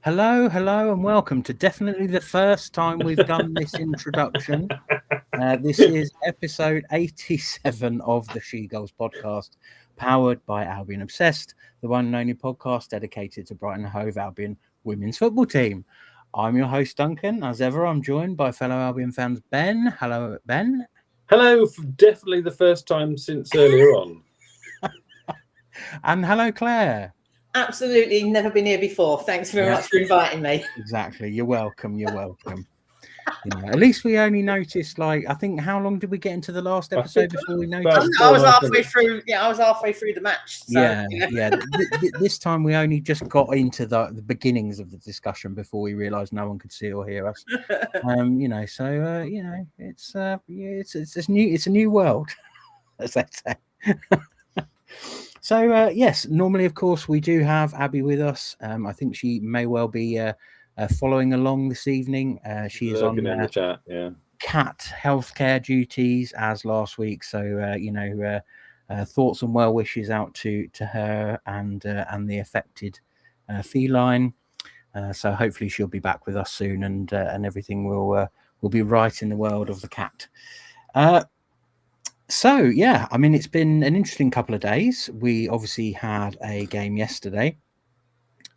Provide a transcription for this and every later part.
Hello, and welcome to definitely the first time we've done this introduction. This is episode 87 of the SheGulls Podcast, powered by Albion Obsessed, the one and only podcast dedicated to Brighton Hove Albion women's football team. I'm your host, Duncan. As ever, I'm joined by fellow Albion fans, Ben. Hello, Ben. Hello, definitely the first time since earlier on. And hello, Claire. Absolutely never been here before. Thanks very much for inviting me. Exactly. You're welcome. At least we only noticed, I think, how long did we get into the last episode before we noticed? I was halfway through. Yeah, I was halfway through the match. So, This time we only just got into the beginnings of the discussion before we realised no one could see or hear us. It's a new world, as they say. So, yes, normally, of course, we do have Abby with us. I think she may well be following along this evening. She is on in the chat, cat healthcare duties as last week. So, thoughts and well wishes out to her and the affected feline. So hopefully she'll be back with us soon, and everything will be right in the world of the cat. So, yeah, I mean, it's been an interesting couple of days. We obviously had a game yesterday,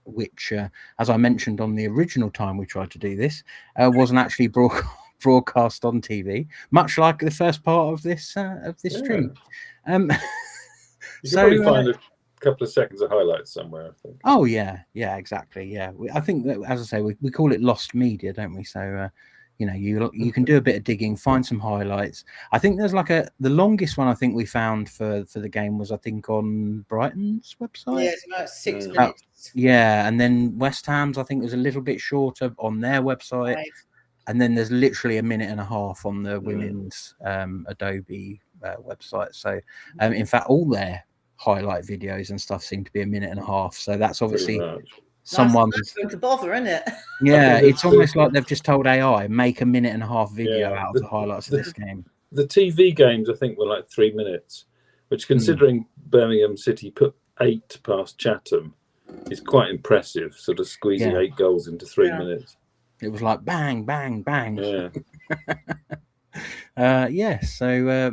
which, as I mentioned on the original time we tried to do this, wasn't actually broadcast on TV, much like the first part of this stream. You can probably find a couple of seconds of highlights somewhere, I think. Oh, yeah, exactly. Yeah, I think that, as I say, we call it lost media, don't we? So, you can do a bit of digging, find some highlights. I think there's the longest one I think we found for the game was, I think, on Brighton's website. Yeah, it's about 6 minutes. And then West Ham's I think was a little bit shorter on their website. Right. And then there's literally a minute and a half on the women's Adobe website. So, in fact, all their highlight videos and stuff seem to be a minute and a half. So that's obviously someone's going to bother, isn't it? Yeah, it's almost like they've just told AI make a minute and a half video out of the highlights of this game. The TV games I think were 3 minutes, which, considering Birmingham City put 8 past Chatham, is quite impressive. Sort of squeezing 8 goals into 3 minutes. It was like bang, bang, bang. Yeah. So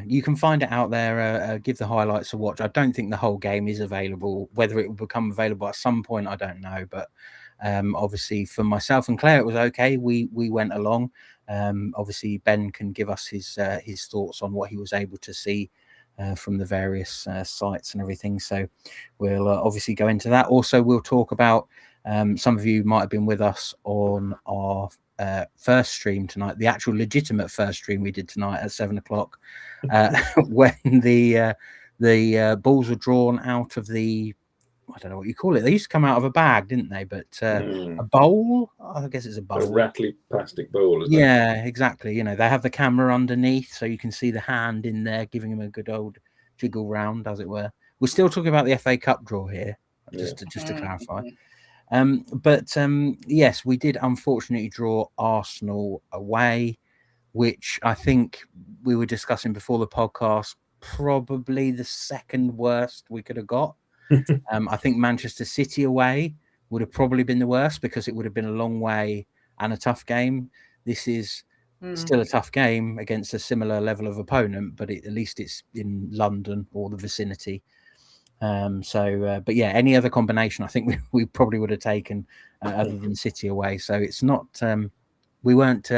you can find it out there. Give the highlights a watch. I don't think the whole game is available. Whether it will become available at some point, I don't know. But obviously, for myself and Claire, it was okay. We went along. Obviously, Ben can give us his thoughts on what he was able to see from the various sites and everything. So we'll obviously go into that. Also, we'll talk about some of you might have been with us on our first stream tonight, the actual legitimate first stream we did tonight at 7:00, when the balls were drawn out of the, I don't know what you call it. They used to come out of a bag, didn't they? But a bowl, I guess it's a bowl. A rattly plastic bowl, isn't it? Yeah, exactly. They have the camera underneath, so you can see the hand in there, giving them a good old jiggle round, as it were. We're still talking about the FA Cup draw here, just to clarify. Yes, we did unfortunately draw Arsenal away, which I think we were discussing before the podcast, probably the second worst we could have got. I think Manchester City away would have probably been the worst because it would have been a long way and a tough game. This is still a tough game against a similar level of opponent, but at least it's in London or the vicinity. But yeah, any other combination, I think we probably would have taken other than City away. So it's not, we weren't,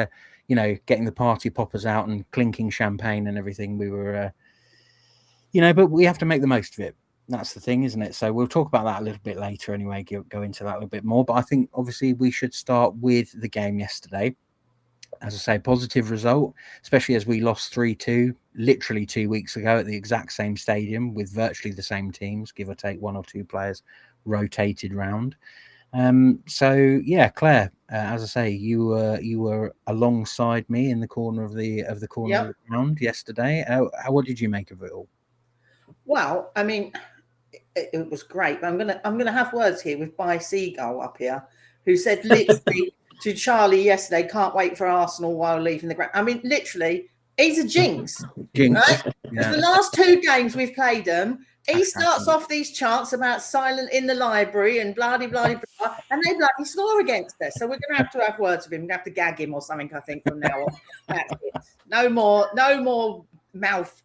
getting the party poppers out and clinking champagne and everything. We were, but we have to make the most of it. That's the thing, isn't it? So we'll talk about that a little bit later anyway, go into that a little bit more. But I think obviously we should start with the game yesterday. As I say, positive result, especially as we lost 3-2 literally 2 weeks ago at the exact same stadium with virtually the same teams, give or take 1 or 2 players rotated round. Claire, as I say, you were alongside me in the corner of the ground yesterday. What did you make of it all? Well, I mean, it was great. But I'm gonna have words here with By Seagull up here, who said literally to Charlie yesterday, can't wait for Arsenal while leaving the ground. I mean, literally, he's a jinx. Jinx. Right? Because the last 2 games we've played them, He starts off these chants about silent in the library and blah, blah, blah, blah, and they bloody score against us. So we're going to have words with him. We're going to have to gag him or something, I think, from now on. That's it. No more mouth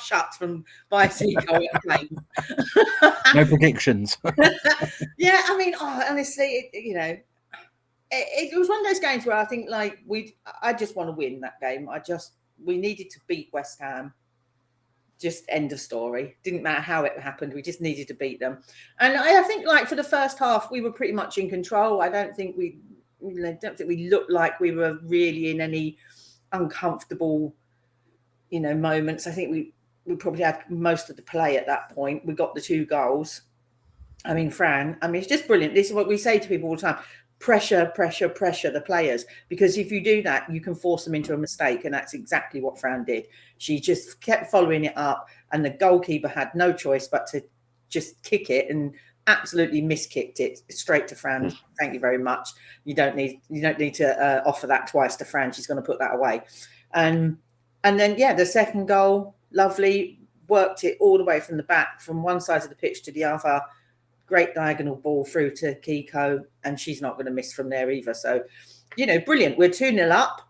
shut from by Seagull playing. No predictions. Yeah, I mean, honestly, it was one of those games where I think I just want to win that game. We needed to beat West Ham. Just end of story. Didn't matter how it happened. We just needed to beat them. And I think for the first half, we were pretty much in control. I don't think we looked like we were really in any uncomfortable, moments. I think we probably had most of the play at that point. We got the 2 goals. I mean, Fran, it's just brilliant. This is what we say to people all the time. Pressure the players, because if you do that, you can force them into a mistake, and that's exactly what Fran did. She just kept following it up, and the goalkeeper had no choice but to just kick it, and absolutely miskicked it straight to Fran. Thank you very much. You don't need to offer that twice to Fran. She's going to put that away, and then the second goal, lovely, worked it all the way from the back, from one side of the pitch to the other. Great diagonal ball through to Kiko, and she's not going to miss from there either. So, brilliant. We're 2-0 up,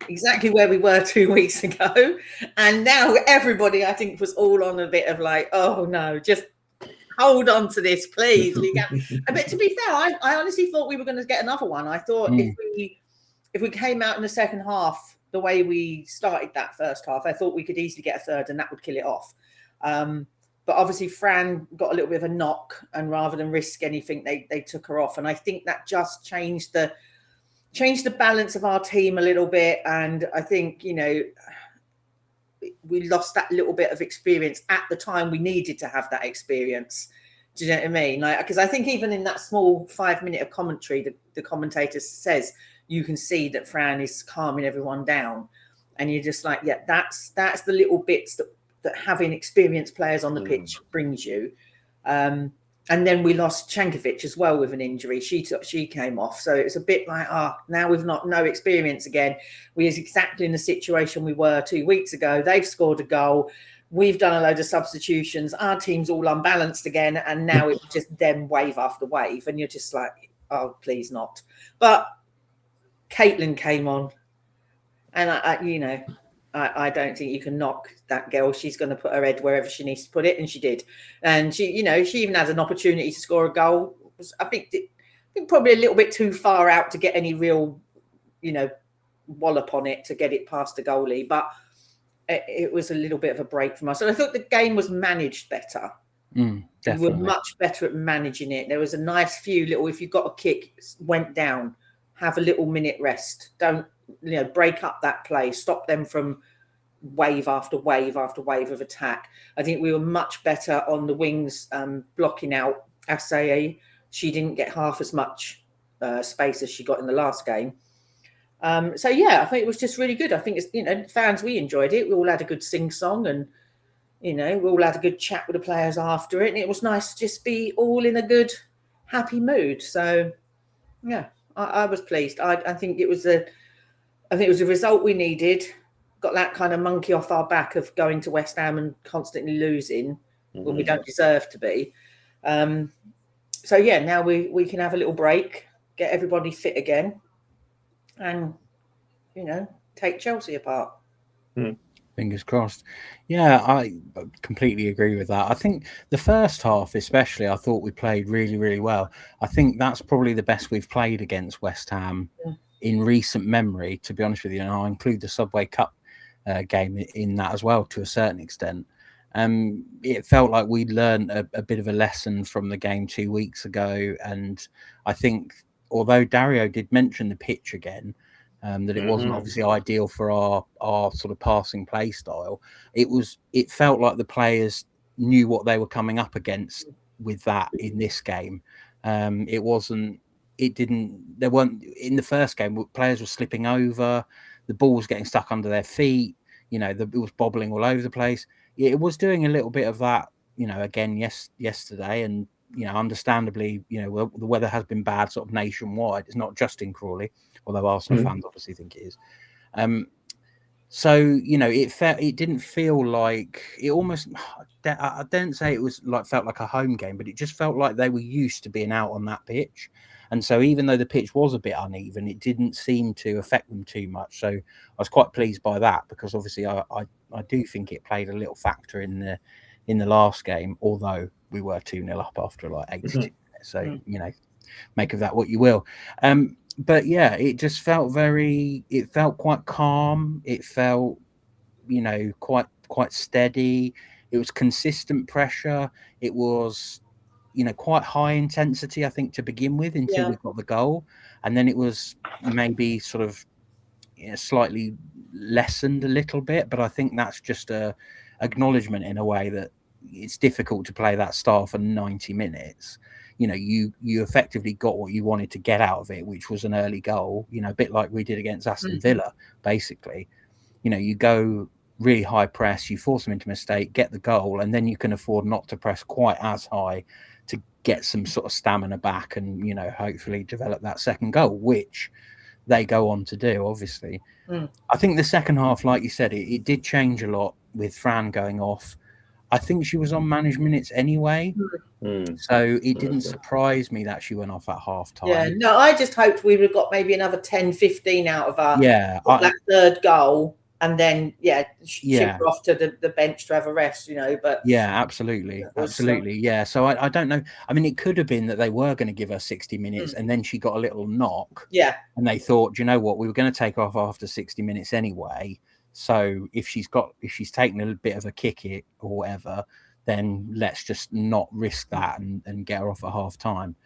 exactly where we were 2 weeks ago. And now everybody, I think, was all on a bit of oh no, just hold on to this, please. But to be fair, I honestly thought we were going to get another one. I thought if we came out in the second half the way we started that first half, I thought we could easily get a third, and that would kill it off. But obviously, Fran got a little bit of a knock, and rather than risk anything, they took her off. And I think that just changed the balance of our team a little bit. And I think, we lost that little bit of experience at the time we needed to have that experience. Do you know what I mean? Because I think even in that small 5 minute of commentary, the commentator says you can see that Fran is calming everyone down. And you're just that's the little bits that having experienced players on the pitch brings you. And then we lost Chankovic as well with an injury. She came off. So it's a bit now we've no experience again. We is exactly in the situation we were 2 weeks ago. They've scored a goal. We've done a load of substitutions. Our team's all unbalanced again. And now it's just them wave after wave. And you're just oh, please not. But Caitlin came on. And I don't think you can knock that girl. She's going to put her head wherever she needs to put it, and she did. And she even had an opportunity to score a goal. I think probably a little bit too far out to get any real, wallop on it to get it past the goalie. But it was a little bit of a break from us. And I thought the game was managed better. We were much better at managing it. There was a nice few little, if you got a kick, went down, have a little minute rest. Don't, break up that play, stop them from wave after wave after wave of attack. I think we were much better on the wings, blocking out Assaye. She didn't get half as much space as she got in the last game. I think it was just really good. I think it's, fans, we enjoyed it. We all had a good sing-song, and, we all had a good chat with the players after it. And it was nice to just be all in a good, happy mood. So, yeah, I was pleased. I think it was a result we needed. Got that kind of monkey off our back of going to West Ham and constantly losing when we don't deserve to be. Now we can have a little break, get everybody fit again, and take Chelsea apart. Fingers crossed. Yeah, I completely agree with that. I think the first half especially, I thought we played really, really well. I think that's probably the best we've played against West Ham in recent memory, to be honest with you. And I'll include the Subway Cup game in that as well, to a certain extent. It felt like we'd learned a bit of a lesson from the game 2 weeks ago. And I think, although Dario did mention the pitch again, that it wasn't obviously ideal for our sort of passing play style, it felt like the players knew what they were coming up against with that in this game. There weren't in the first game, players were slipping over, the ball was getting stuck under their feet, it was bobbling all over the place. It was doing a little bit of that, again, yesterday. And, understandably, the weather has been bad sort of nationwide. It's not just in Crawley, although Arsenal fans obviously think it is. So, it didn't feel like it almost, I don't say it was felt like a home game, but it just felt like they were used to being out on that pitch. And so even though the pitch was a bit uneven, it didn't seem to affect them too much. So I was quite pleased by that, because obviously I do think it played a little factor in the last game, although we were 2-0 up after 82 minutes. So, make of that what you will. But yeah, it just felt it felt quite calm. It felt, quite steady. It was consistent pressure. It was, quite high intensity, I think, to begin with, until we got the goal. And then it was maybe sort of slightly lessened a little bit. But I think that's just a acknowledgement in a way that it's difficult to play that style for 90 minutes. You effectively got what you wanted to get out of it, which was an early goal, a bit like we did against Aston Villa, basically. You go really high press, you force them into a mistake, get the goal, and then you can afford not to press quite as high to get some sort of stamina back and, hopefully develop that second goal, which they go on to do, obviously. I think the second half, like you said, it did change a lot with Fran going off. I think she was on managed minutes anyway. So it didn't surprise me that she went off at half time. Yeah, no, I just hoped we would have got maybe another 10-15 out of her. That third goal, and then ship her off to the bench to have a rest, but absolutely. So I don't know. I mean, it could have been that they were going to give her 60 minutes and then she got a little knock. And they thought, you know what, we were going to take her off after 60 minutes anyway. So if she's taken a bit of a kick it or whatever, then let's just not risk that and get her off at half time.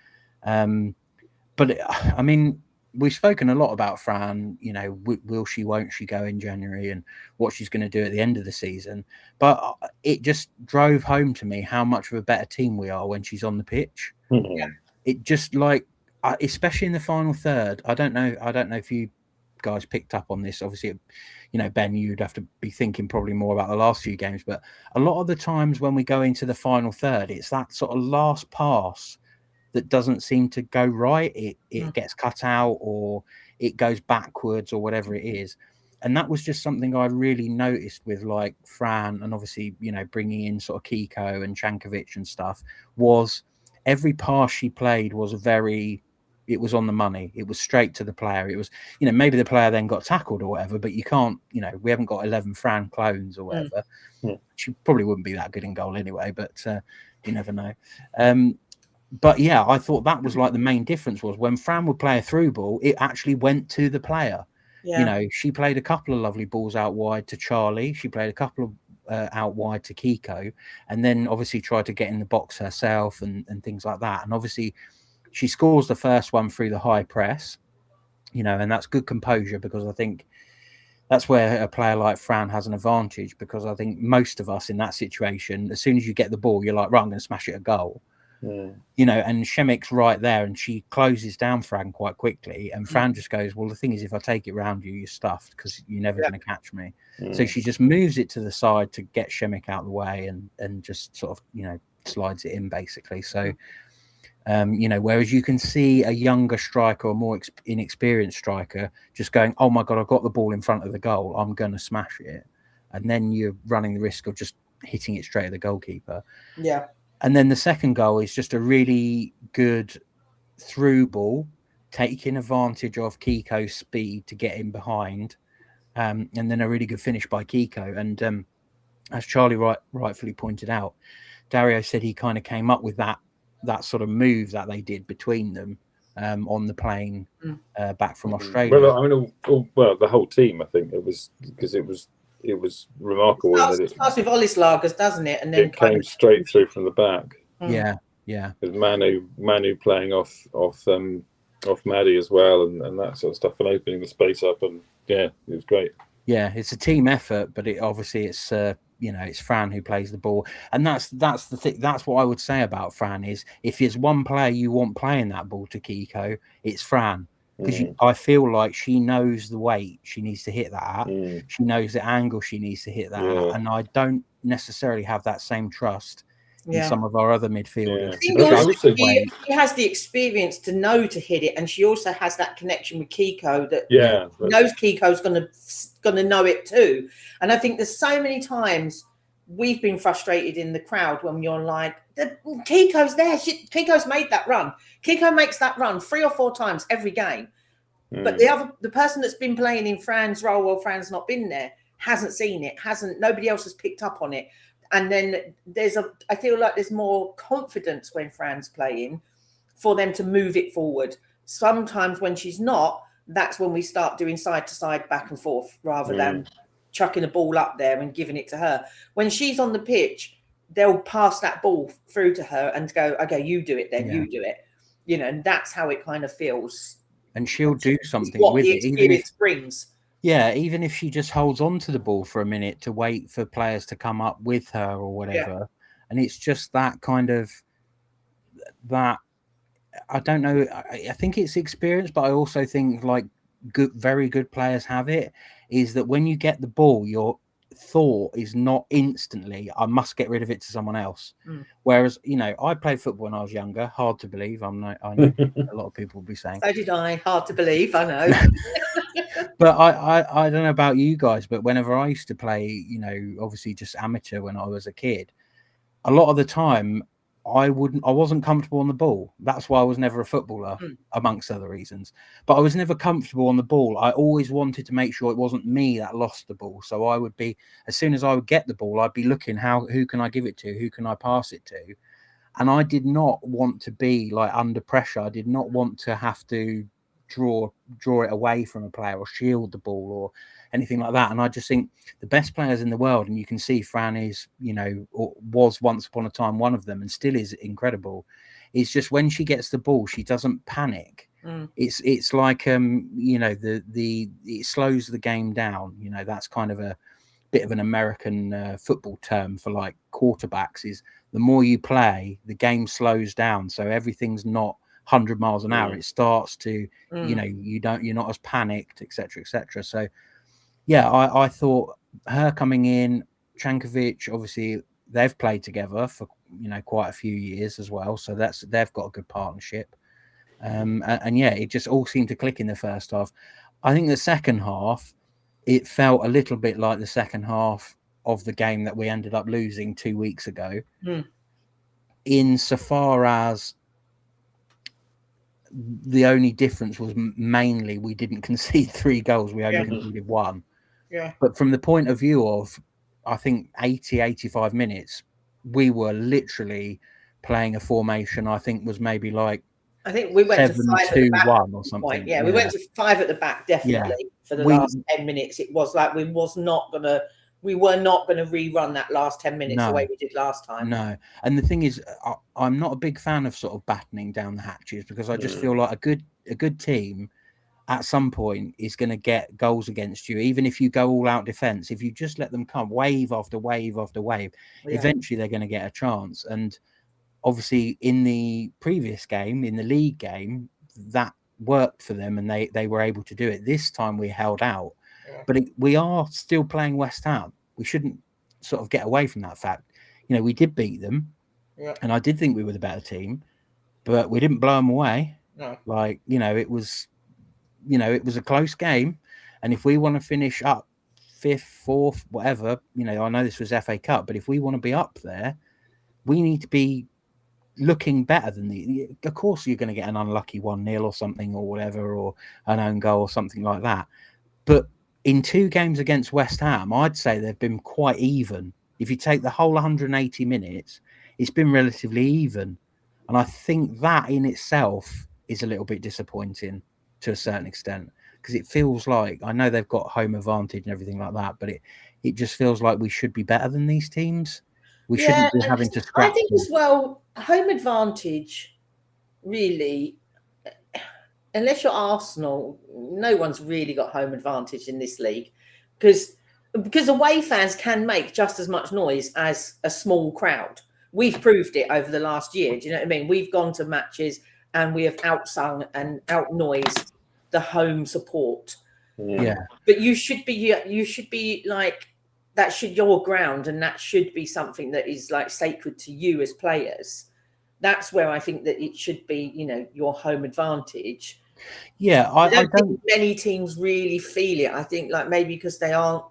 But I mean, we've spoken a lot about Fran, will she, won't she go in January, and what she's going to do at the end of the season. But it just drove home to me how much of a better team we are when she's on the pitch. It just especially in the final third. I don't know if you guys picked up on this. Obviously, Ben, you'd have to be thinking probably more about the last few games, but a lot of the times when we go into the final third, it's that sort of last pass that doesn't seem to go right. It gets cut out, or it goes backwards, or whatever it is. And that was just something I really noticed with Fran, and obviously, bringing in sort of Kiko and Chankovic and stuff, was every pass she played was it was on the money. It was straight to the player. It was, maybe the player then got tackled or whatever, but you can't, we haven't got 11 Fran clones or whatever. She probably wouldn't be that good in goal anyway, but you never know. But yeah, I thought that was the main difference was when Fran would play a through ball, it actually went to the player. She played a couple of lovely balls out wide to Charlie. She played a couple of out wide to Kiko, and then obviously tried to get in the box herself and things like that. And obviously, she scores the first one through the high press, and that's good composure, because I think that's where a player like Fran has an advantage, because I think most of us in that situation, as soon as you get the ball, you're like, right, I'm going to smash it a goal. And Shemik's right there, and she closes down Fran quite quickly, and Fran just goes, well, the thing is, if I take it round you, you're stuffed, because you're never going to catch me. So she just moves it to the side to get Shemik out of the way, and just sort of, slides it in, basically. So whereas you can see a younger striker or more inexperienced striker just going, oh my God, I've got the ball in front of the goal, I'm going to smash it. And then you're running the risk of just hitting it straight at the goalkeeper. And then the second goal is just a really good through ball, taking advantage of Kiko's speed to get in behind. And then a really good finish by Kiko. And as Charlie rightfully pointed out, Dario said he kind of came up with that sort of move that they did between them on the plane back from Australia. Well, I mean, the whole team, I think it was, because it was remarkable. It starts with Olislagers, doesn't it? And then it came straight through from the back. Yeah. With Manu playing off Maddie as well, and that sort of stuff, and opening the space up, and it was great. Yeah, it's a team effort, but it's it's Fran who plays the ball, and that's the thing. That's what I would say about Fran is, if there's one player you want playing that ball to Kiko, it's Fran. Because I feel like she knows the weight she needs to hit that at. She knows the angle she needs to hit that at. And I don't necessarily have that same trust than some of our other midfielders. She has the experience to know to hit it, and she also has that connection with Kiko that knows Kiko's gonna know it too. And I think there's so many times we've been frustrated in the crowd when you're like, Kiko's there. Kiko's made that run. Kiko makes that run 3 or 4 times every game. But the person that's been playing in Fran's role while Fran's not been there hasn't seen it. Nobody else has picked up on it. And then I feel like there's more confidence when Fran's playing for them to move it forward. Sometimes when she's not, that's when we start doing side to side, back and forth, rather than chucking a ball up there and giving it to her. When she's on the pitch, they'll pass that ball through to her and go, okay, you do it then, you do it. You know, and that's how it kind of feels. And she'll do something what with the it. Experience brings. Yeah, even if she just holds on to the ball for a minute to wait for players to come up with her or whatever. Yeah. And it's just that kind of, that, I don't know, I think it's experience, but I also think like very good players have it, is that when you get the ball, your thought is not instantly, I must get rid of it to someone else. Whereas, you know, I played football when I was younger. Hard to believe. I know a lot of people will be saying. So did I. Hard to believe. I know. But I don't know about you guys, but whenever I used to play, you know, obviously just amateur when I was a kid, a lot of the time I wasn't comfortable on the ball. That's why I was never a footballer, amongst other reasons. But I was never comfortable on the ball. I always wanted to make sure it wasn't me that lost the ball. So I would be, as soon as I would get the ball, I'd be looking who can I give it to? Who can I pass it to? And I did not want to be like under pressure. I did not want to have to draw it away from a player or shield the ball or anything like that. And I just think the best players in the world, and you can see Fran is, you know, or was once upon a time one of them and still is incredible. It's just when she gets the ball, she doesn't panic. It's like you know, it slows the game down. You know, that's kind of a bit of an American football term for like quarterbacks, is the more you play, the game slows down. So everything's not 100 miles an hour. It starts to, you know, you're not as panicked, etc., etc. So yeah, I thought her coming in, Chankovic, obviously they've played together for, you know, quite a few years as well. So they've got a good partnership. And yeah, it just all seemed to click in the first half. I think the second half, it felt a little bit like the second half of the game that we ended up losing 2 weeks ago. Insofar as the only difference was mainly we didn't concede 3 goals. We only conceded 1. Yeah. But from the point of view of, I think 85 minutes, we were literally playing a formation. I think was maybe like, I think we went 7-2-1 or something. Yeah, we went to 5 at the back, definitely, for the last 10 minutes. It was like we were not going to rerun that last 10 minutes the way we did last time. No. And the thing is, I'm not a big fan of sort of battening down the hatches, because I just feel like a good team at some point is going to get goals against you, even if you go all out defense. If you just let them come wave after wave after wave, eventually they're going to get a chance. And obviously in the previous game, in the league game, that worked for them and they were able to do it. This time we held out, but we are still playing West Ham. We shouldn't sort of get away from that fact. You know, we did beat them, and I did think we were the better team, but we didn't blow them away. No. Like, you know, it was a close game, and if we want to finish up 5th, 4th, whatever, you know, I know this was FA Cup, but if we want to be up there, we need to be looking better than of course you're going to get an unlucky 1-0 or something or whatever, or an own goal or something like that. But in 2 games against West Ham, I'd say they've been quite even. If you take the whole 180 minutes, it's been relatively even. And I think that in itself is a little bit disappointing to a certain extent, because it feels like, I know they've got home advantage and everything like that, but it just feels like we should be better than these teams. We shouldn't be having to scrap. I think as well, home advantage, really, unless you're Arsenal, no one's really got home advantage in this league, because away fans can make just as much noise as a small crowd. We've proved it over the last year. Do you know what I mean? We've gone to matches and we have outsung and outnoised the home support. Yeah. But you should be like your ground, and that should be something that is like sacred to you as players. That's where I think that it should be, your home advantage. Yeah, I don't think many teams really feel it. I think like maybe because they aren't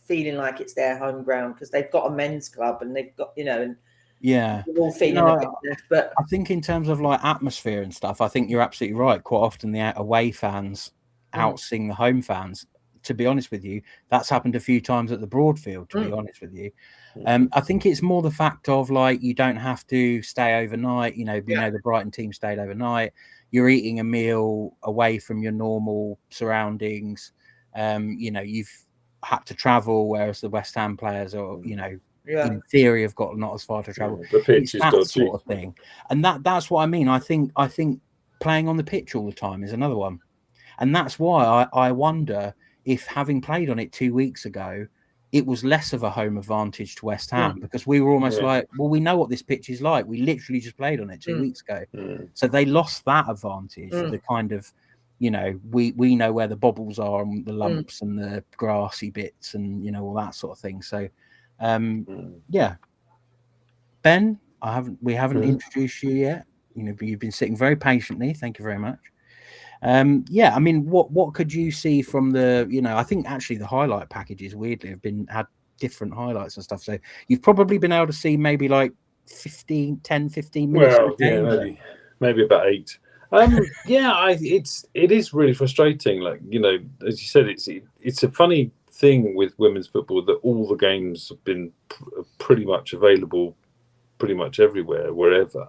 feeling like it's their home ground because they've got a men's club and they've got, and yeah, they're all feeling a bit left. But I think in terms of like atmosphere and stuff, I think you're absolutely right. Quite often the away fans outsing the home fans. To be honest with you, that's happened a few times at the Broadfield, to be honest with you. I think it's more the fact of like you don't have to stay overnight. The Brighton team stayed overnight. You're eating a meal away from your normal surroundings. You've had to travel, whereas the West Ham players are, in theory, have got not as far to travel. The pitch is dodgy. Sort of thing, and that's what I mean. I think playing on the pitch all the time is another one, and that's why I wonder if, having played on it 2 weeks ago, it was less of a home advantage to West Ham because we were almost like, well, we know what this pitch is like. We literally just played on it 2 weeks ago. So they lost that advantage, the kind of, we know where the bobbles are and the lumps and the grassy bits and, all that sort of thing. So, yeah. Ben, we haven't introduced you yet. But you've been sitting very patiently. Thank you very much. I mean, what could you see from the, I think actually the highlight packages weirdly had different highlights and stuff. So you've probably been able to see maybe like 15 minutes. Well, maybe about 8. It is really frustrating. Like, as you said, it's a funny thing with women's football that all the games have been pretty much available pretty much everywhere, wherever.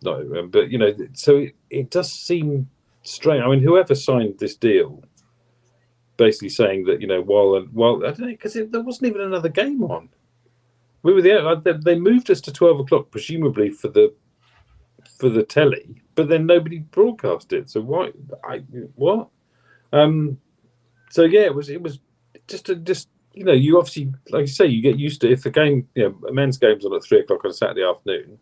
No, but so it does seem strange. I mean, whoever signed this deal, basically saying that while I don't know, because there wasn't even another game on. We were there. They moved us to 12 o'clock, presumably for the telly, but then nobody broadcast it. So why? What? So yeah, it was just you obviously, like you say, you get used to if the game, a men's game's on at 3 o'clock on a Saturday afternoon.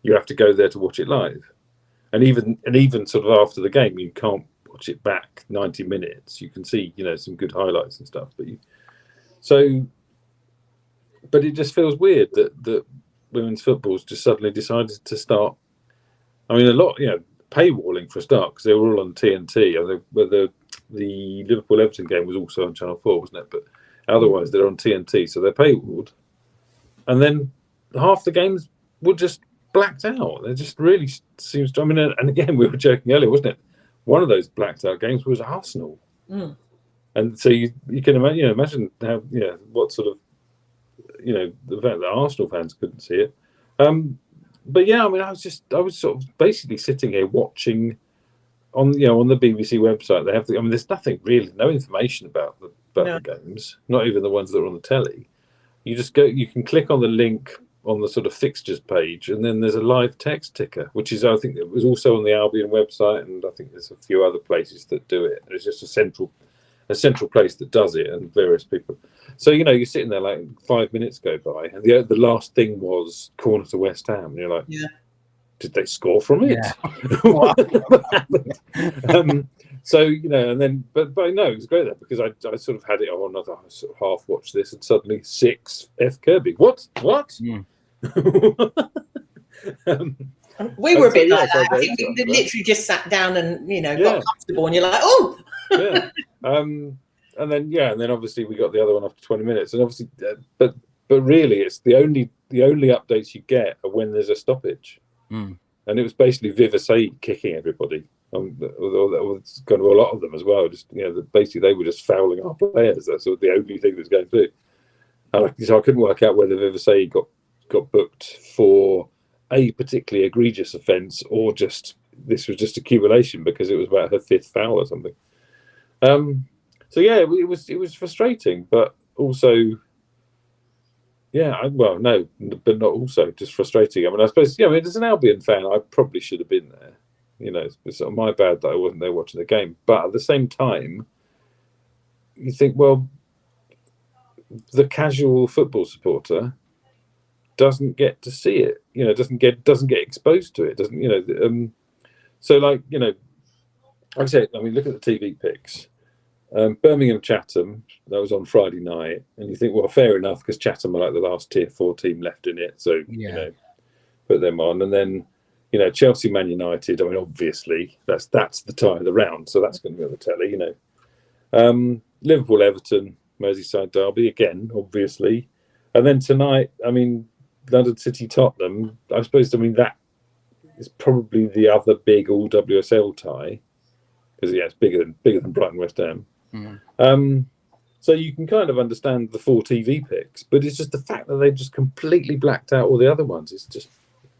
You have to go there to watch it live, and even sort of after the game, you can't watch it back 90 minutes. You can see some good highlights and stuff, but it just feels weird that women's football's just suddenly decided to start. I mean, a lot paywalling for a start because they were all on TNT. The Liverpool Everton game was also on Channel 4, wasn't it? But otherwise they're on TNT, so they're paywalled, and then half the games were just blacked out. It just really seems to. I mean, and again, we were joking earlier, wasn't it? One of those blacked out games was Arsenal, and so you can imagine how what sort of the fact that Arsenal fans couldn't see it. But yeah, I mean, I was sort of basically sitting here watching on the BBC website. They have there's nothing really, no information about the games, not even the ones that are on the telly. You just go, you can click on the link on the sort of fixtures page, and then there's a live text ticker, which is, I think, it was also on the Albion website, and I think there's a few other places that do it. There's just a central place that does it, and various people. So you're sitting there like 5 minutes go by, and the last thing was corner to West Ham, and you're like, did they score from it? Yeah. So and then but no, it was great there because I sort of had it on. I sort of half watched this, and suddenly 6 F Kirby. What? We were a bit like that. I think we literally just sat down and got comfortable, and you're like, oh. Yeah. And then obviously we got the other one after 20 minutes, and obviously, but really, it's the only updates you get are when there's a stoppage, and it was basically Viva Said kicking everybody. That was kind of a lot of them as well. Just basically they were just fouling our players. That's sort of the only thing that's going through. So I couldn't work out whether Viva Said got booked for a particularly egregious offence or just this was just accumulation because it was about her 5th foul or something. So yeah, it was frustrating, but also, no, but not also just frustrating. I mean, I suppose, as an Albion fan, I probably should have been there. It's sort of my bad that I wasn't there watching the game. But at the same time, you think, well, the casual football supporter doesn't get to see it. Doesn't get exposed to it. Doesn't. So like I said, I mean, look at the TV picks. Birmingham Chatham, that was on Friday night, and you think, well, fair enough, because Chatham are like the last tier 4 team left in it, so put them on. And then Chelsea Man United, I mean, obviously that's the tie of the round, so that's going to be on the telly. Liverpool Everton, Merseyside derby again, obviously. And then tonight, I mean, London City Tottenham, I suppose, that is probably the other big all WSL tie, because it's bigger than Brighton West Ham. So you can kind of understand the 4 TV picks, but it's just the fact that they've just completely blacked out all the other ones. It's just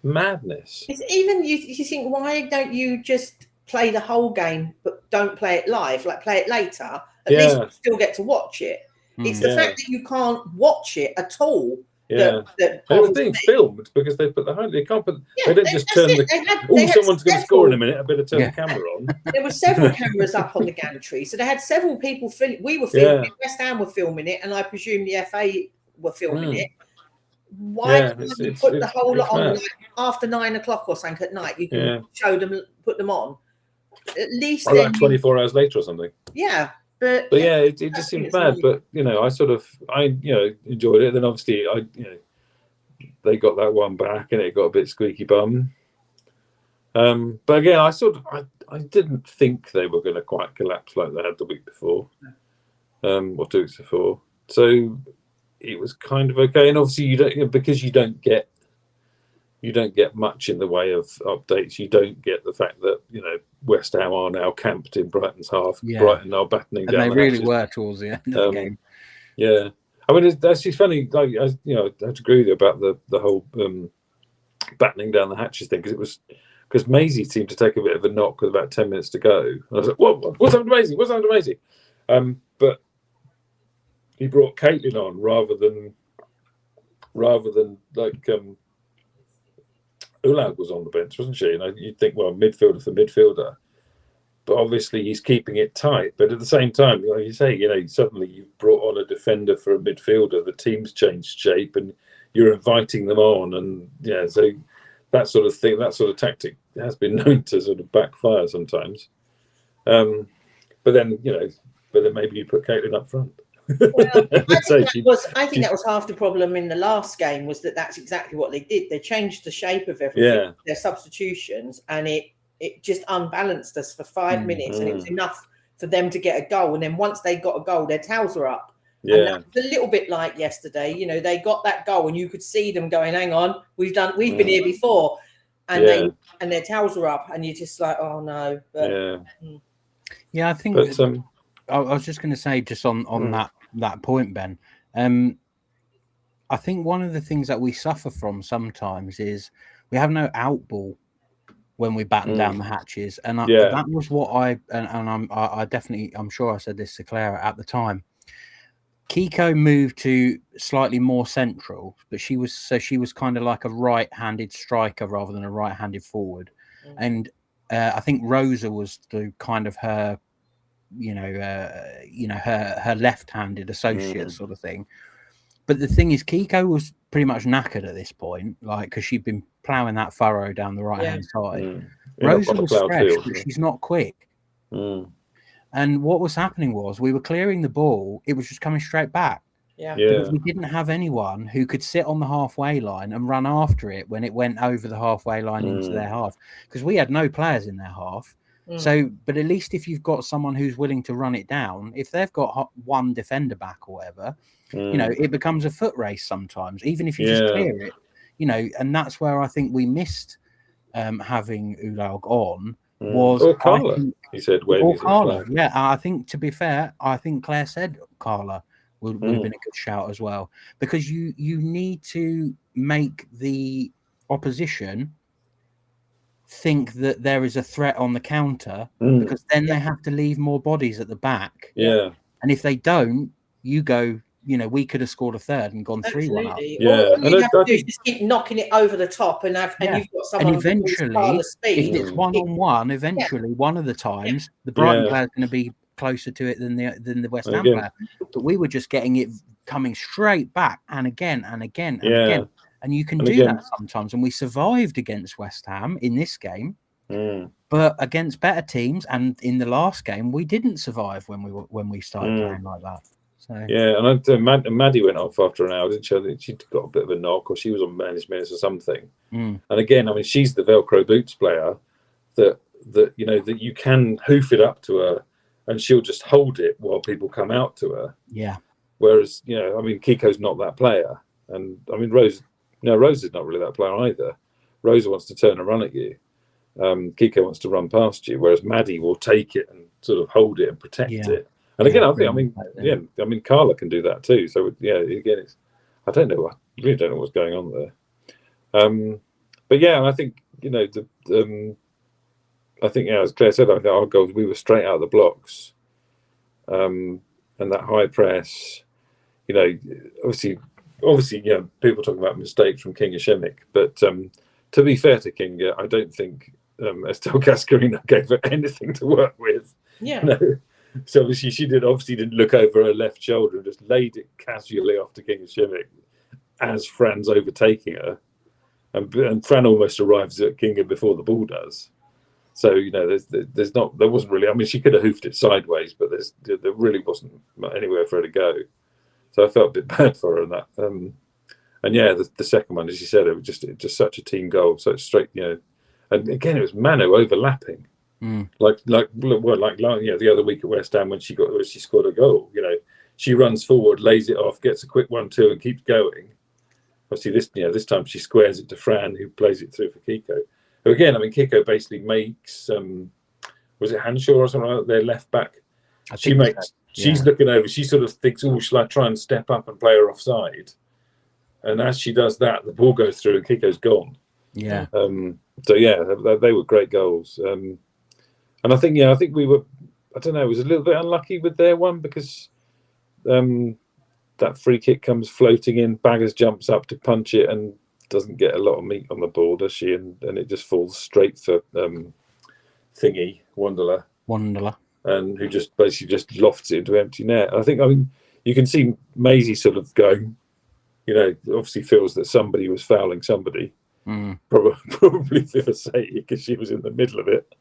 madness. It's even you think, why don't you just play the whole game but don't play it live, like play it later? At least you still get to watch it. It's the fact that you can't watch it at all. That I would think filmed, because they put they can't put. They don't just turn someone's going to score in a minute. I better turn the camera on. There were several cameras up on the gantry, so they had several people filming. We were filming it. West Ham were filming it, and I presume the FA were filming it. Why didn't you put the whole lot on after 9 o'clock or something at night? You can show them, put them on. At least like 24 hours later or something. Yeah. But yeah, it just seems bad. But I enjoyed it. Then obviously they got that one back, and it got a bit squeaky bum. But again, I didn't think they were going to quite collapse like they had the week before, or 2 weeks before. So it was kind of okay. And obviously you don't get much in the way of updates. You don't get the fact that West Ham are now camped in Brighton's half. Brighton are battening down. And they really were towards the end of the game. Yeah, I mean, it's actually funny. Like, I have to agree with you about the whole battening down the hatches thing, because Maisie seemed to take a bit of a knock with about 10 minutes to go. And I was like, what's happened to Maisie? What's happened to Maisie? But he brought Caitlin on rather than like. Ulag was on the bench, wasn't she? And you'd think, well, midfielder for midfielder, but obviously he's keeping it tight. But at the same time, like you say, suddenly you've brought on a defender for a midfielder. The team's changed shape, and you're inviting them on, and so that sort of thing, that sort of tactic has been known to sort of backfire sometimes. But then maybe you put Caitlin up front. Well, I think that was half the problem in the last game, was that's exactly what they did. They changed the shape of everything, their substitutions, and it just unbalanced us for 5 minutes, and it was enough for them to get a goal. And then once they got a goal, their towels were up. And that was a little bit like yesterday. They got that goal, and you could see them going, "Hang on, we've been here before," and their towels were up, and you're just like, "Oh no!" But, I think. I was just going to say, just on that point, Ben. I think one of the things that we suffer from sometimes is we have no outball when we batten down the hatches, and that was what I'm sure I said this to Clara at the time. Kiko moved to slightly more central, but she was kind of like a right-handed striker rather than a right-handed forward, and I think Rosa was the kind of her. Her left-handed associate sort of thing. But the thing is, Kiko was pretty much knackered at this point, like, because she'd been ploughing that furrow down the right-hand side. Rosa was fresh, but she's not quick. And what was happening was we were clearing the ball, it was just coming straight back. Because we didn't have anyone who could sit on the halfway line and run after it when it went over the halfway line into their half, because we had no players in their half. So, but at least if you've got someone who's willing to run it down, if they've got one defender back or whatever, it becomes a foot race sometimes, even if you just clear it, and that's where I think we missed having Ulag on. Or Carla, he said. Or Carla, I think, to be fair, I think Claire said Carla would have been a good shout as well, because you need to make the opposition think that there is a threat on the counter, because then they have to leave more bodies at the back. And if they don't, you go, we could have scored a third and gone 3-1 up. All you have to do is just keep knocking it over the top, and you've got someone. And eventually, if it's one-on-one, eventually one of the times the Brighton player is going to be closer to it than the West Ham player. But we were just getting it coming straight back, and again and again and again. And you can do that sometimes. And we survived against West Ham in this game. But against better teams, and in the last game, we didn't survive when we started playing like that. So yeah, and Maddie went off after an hour, didn't she? I think she'd got a bit of a knock, or she was on managed minutes or something. And again, I mean, she's the Velcro boots player that that you can hoof it up to her, and she'll just hold it while people come out to her. Yeah. Whereas, I mean, Kiko's not that player, and I mean, Rose is not really that player either. Rose wants to turn and run at you. Kiko wants to run past you, whereas Maddie will take it and sort of hold it and protect it. And again, I mean, Carla can do that too. So again, I really don't know what's going on there. But yeah, I think as Claire said, I think our goals, we were straight out of the blocks, and that high press. Obviously, people talking about mistakes from Kinga Shemik, but to be fair to Kinga, I don't think Estelle Cascarino gave her anything to work with. Yeah. No. So obviously she didn't look over her left shoulder and just laid it casually off to Kinga Shemik as Fran's overtaking her, and Fran almost arrives at Kinga before the ball does. So there wasn't really. I mean, she could have hoofed it sideways, but there really wasn't anywhere for her to go. So I felt a bit bad for her on that. And yeah, the second one, as you said, it was just such a team goal, so straight, And again, it was Manu overlapping, like the other week at West Ham when she scored a goal. She runs forward, lays it off, gets a quick 1-2, and keeps going. Obviously, this time she squares it to Fran, who plays it through for Kiko. Who again, I mean, Kiko basically makes was it Hanshaw or something like that, their left back. She's looking over. She sort of thinks, "Oh, shall I try and step up and play her offside?" And as she does that, the ball goes through and Kiko's gone. Yeah. So yeah, they were great goals. And I think we were. I don't know. It was a little bit unlucky with their one because that free kick comes floating in. Baggers jumps up to punch it and doesn't get a lot of meat on the ball, does she? And it just falls straight for Thingy Wanderler, and who just basically just lofts it into empty net. I mean, you can see Maisie sort of going. Obviously feels that somebody was fouling somebody. Probably Vivasati because she was in the middle of it.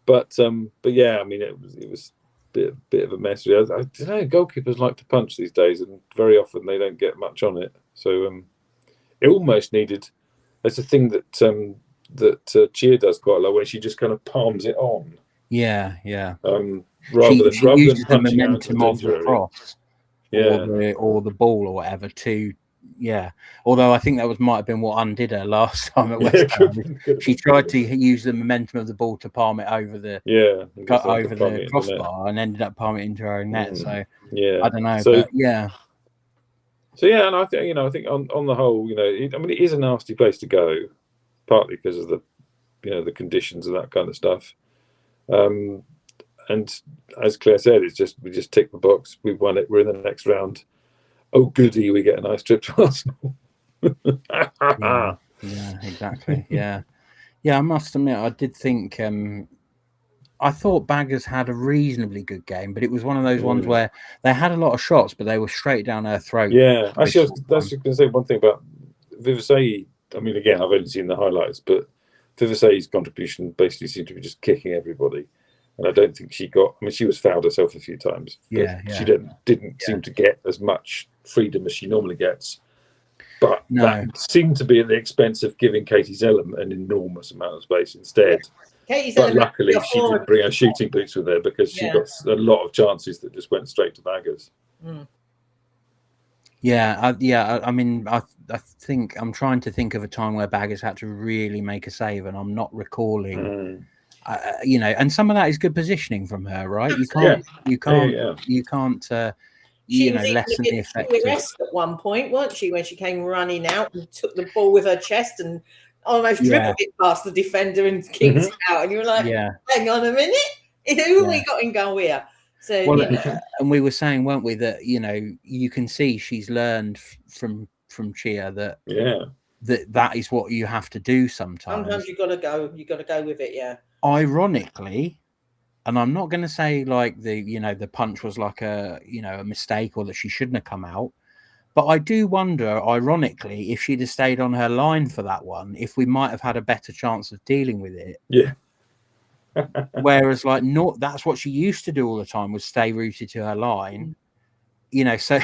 But yeah, I mean, it was a bit of a mess. I don't know. Goalkeepers like to punch these days, and very often they don't get much on it. So it almost needed. That's a thing that Chia does quite a lot, where she just kind of palms it on. Yeah. Rather She than uses the punching out momentum of the cross. Or the ball or whatever to although I think that might have been what undid her last time at West Ham. She tried to use the momentum of the ball to palm it over the crossbar and ended up palming it into her own net. So I don't know, but yeah. So yeah, and I think on the whole, it is a nasty place to go, partly because of the the conditions and that kind of stuff. And as Claire said, we just tick the box. We've won it. We're in the next round. Oh, goody, we get a nice trip to Arsenal. yeah, exactly. Yeah. I must admit, I did think I thought Baggers had a reasonably good game, but it was one of those ones where they had a lot of shots, but they were straight down her throat. Yeah, actually, I was going to say one thing about Vivasati. I mean, again, I've only seen the highlights, but Vivasati's contribution basically seemed to be just kicking everybody. And I don't think she got. I mean, she was fouled herself a few times. She didn't seem to get as much freedom as she normally gets. But that seemed to be at the expense of giving Katie Zellum an enormous amount of space instead. But luckily, she didn't bring her shooting boots with her because she got a lot of chances that just went straight to Baggers. I mean, I think I'm trying to think of a time where Baggers had to really make a save, and I'm not recalling. And some of that is good positioning from her, right? You can't lessen the effect. She was at one point, weren't she, when she came running out and took the ball with her chest and almost dribbled it past the defender and kicked it out, and you were like, hang on a minute, who have we got in goal here? So and we were saying, weren't we, that you can see she's learned from Chia that is what you have to do sometimes. Sometimes you got to go with it. Ironically, and I'm not going to say like the punch was like a mistake or that she shouldn't have come out, But I do wonder, ironically, if she'd have stayed on her line for that one, if we might have had a better chance of dealing with it. Yeah. Whereas, like, not that's what she used to do all the time, was stay rooted to her line. You know, so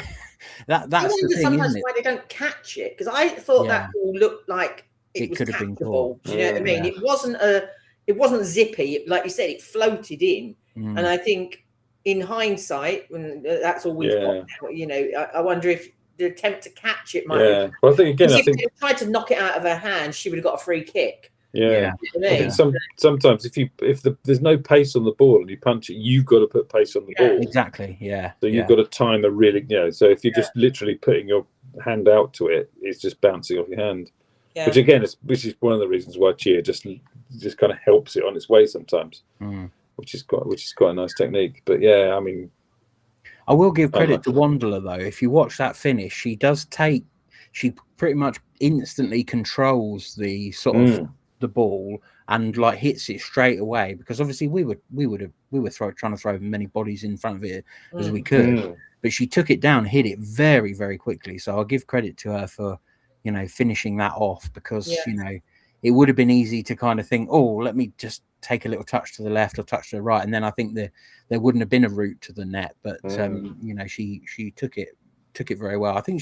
that's the thing, sometimes isn't it? why they don't catch it, because I thought Yeah. that ball looked like it was could have been catchable. caught. Do you know what I mean? Yeah. It wasn't zippy, like you said. It floated in, Mm. and I think in hindsight, when that's all we've got now, you know, I wonder if the attempt to catch it might. Yeah, well, I think again, if they tried to knock it out of her hand, she would have got a free kick. Yeah. You know I think sometimes if there's no pace on the ball and you punch it, you've got to put pace on the ball. Exactly. Yeah. So you've got to time the really, so if you're just literally putting your hand out to it, it's just bouncing off your hand. Yeah. Which again which is one of the reasons why cheer just kind of helps it on its way sometimes. Which is quite a nice technique. But yeah, I mean, I will give credit to Wanderer though. If you watch that finish, she pretty much instantly controls the sort of the ball and like hits it straight away, because obviously we were trying to throw as many bodies in front of it as we could, but she took it down, hit it very, very quickly. So I'll give credit to her for, you know, finishing that off, because you know, it would have been easy to kind of think, oh, let me just take a little touch to the left or touch to the right, and then I think there wouldn't have been a route to the net. But you know, she took it very well. I think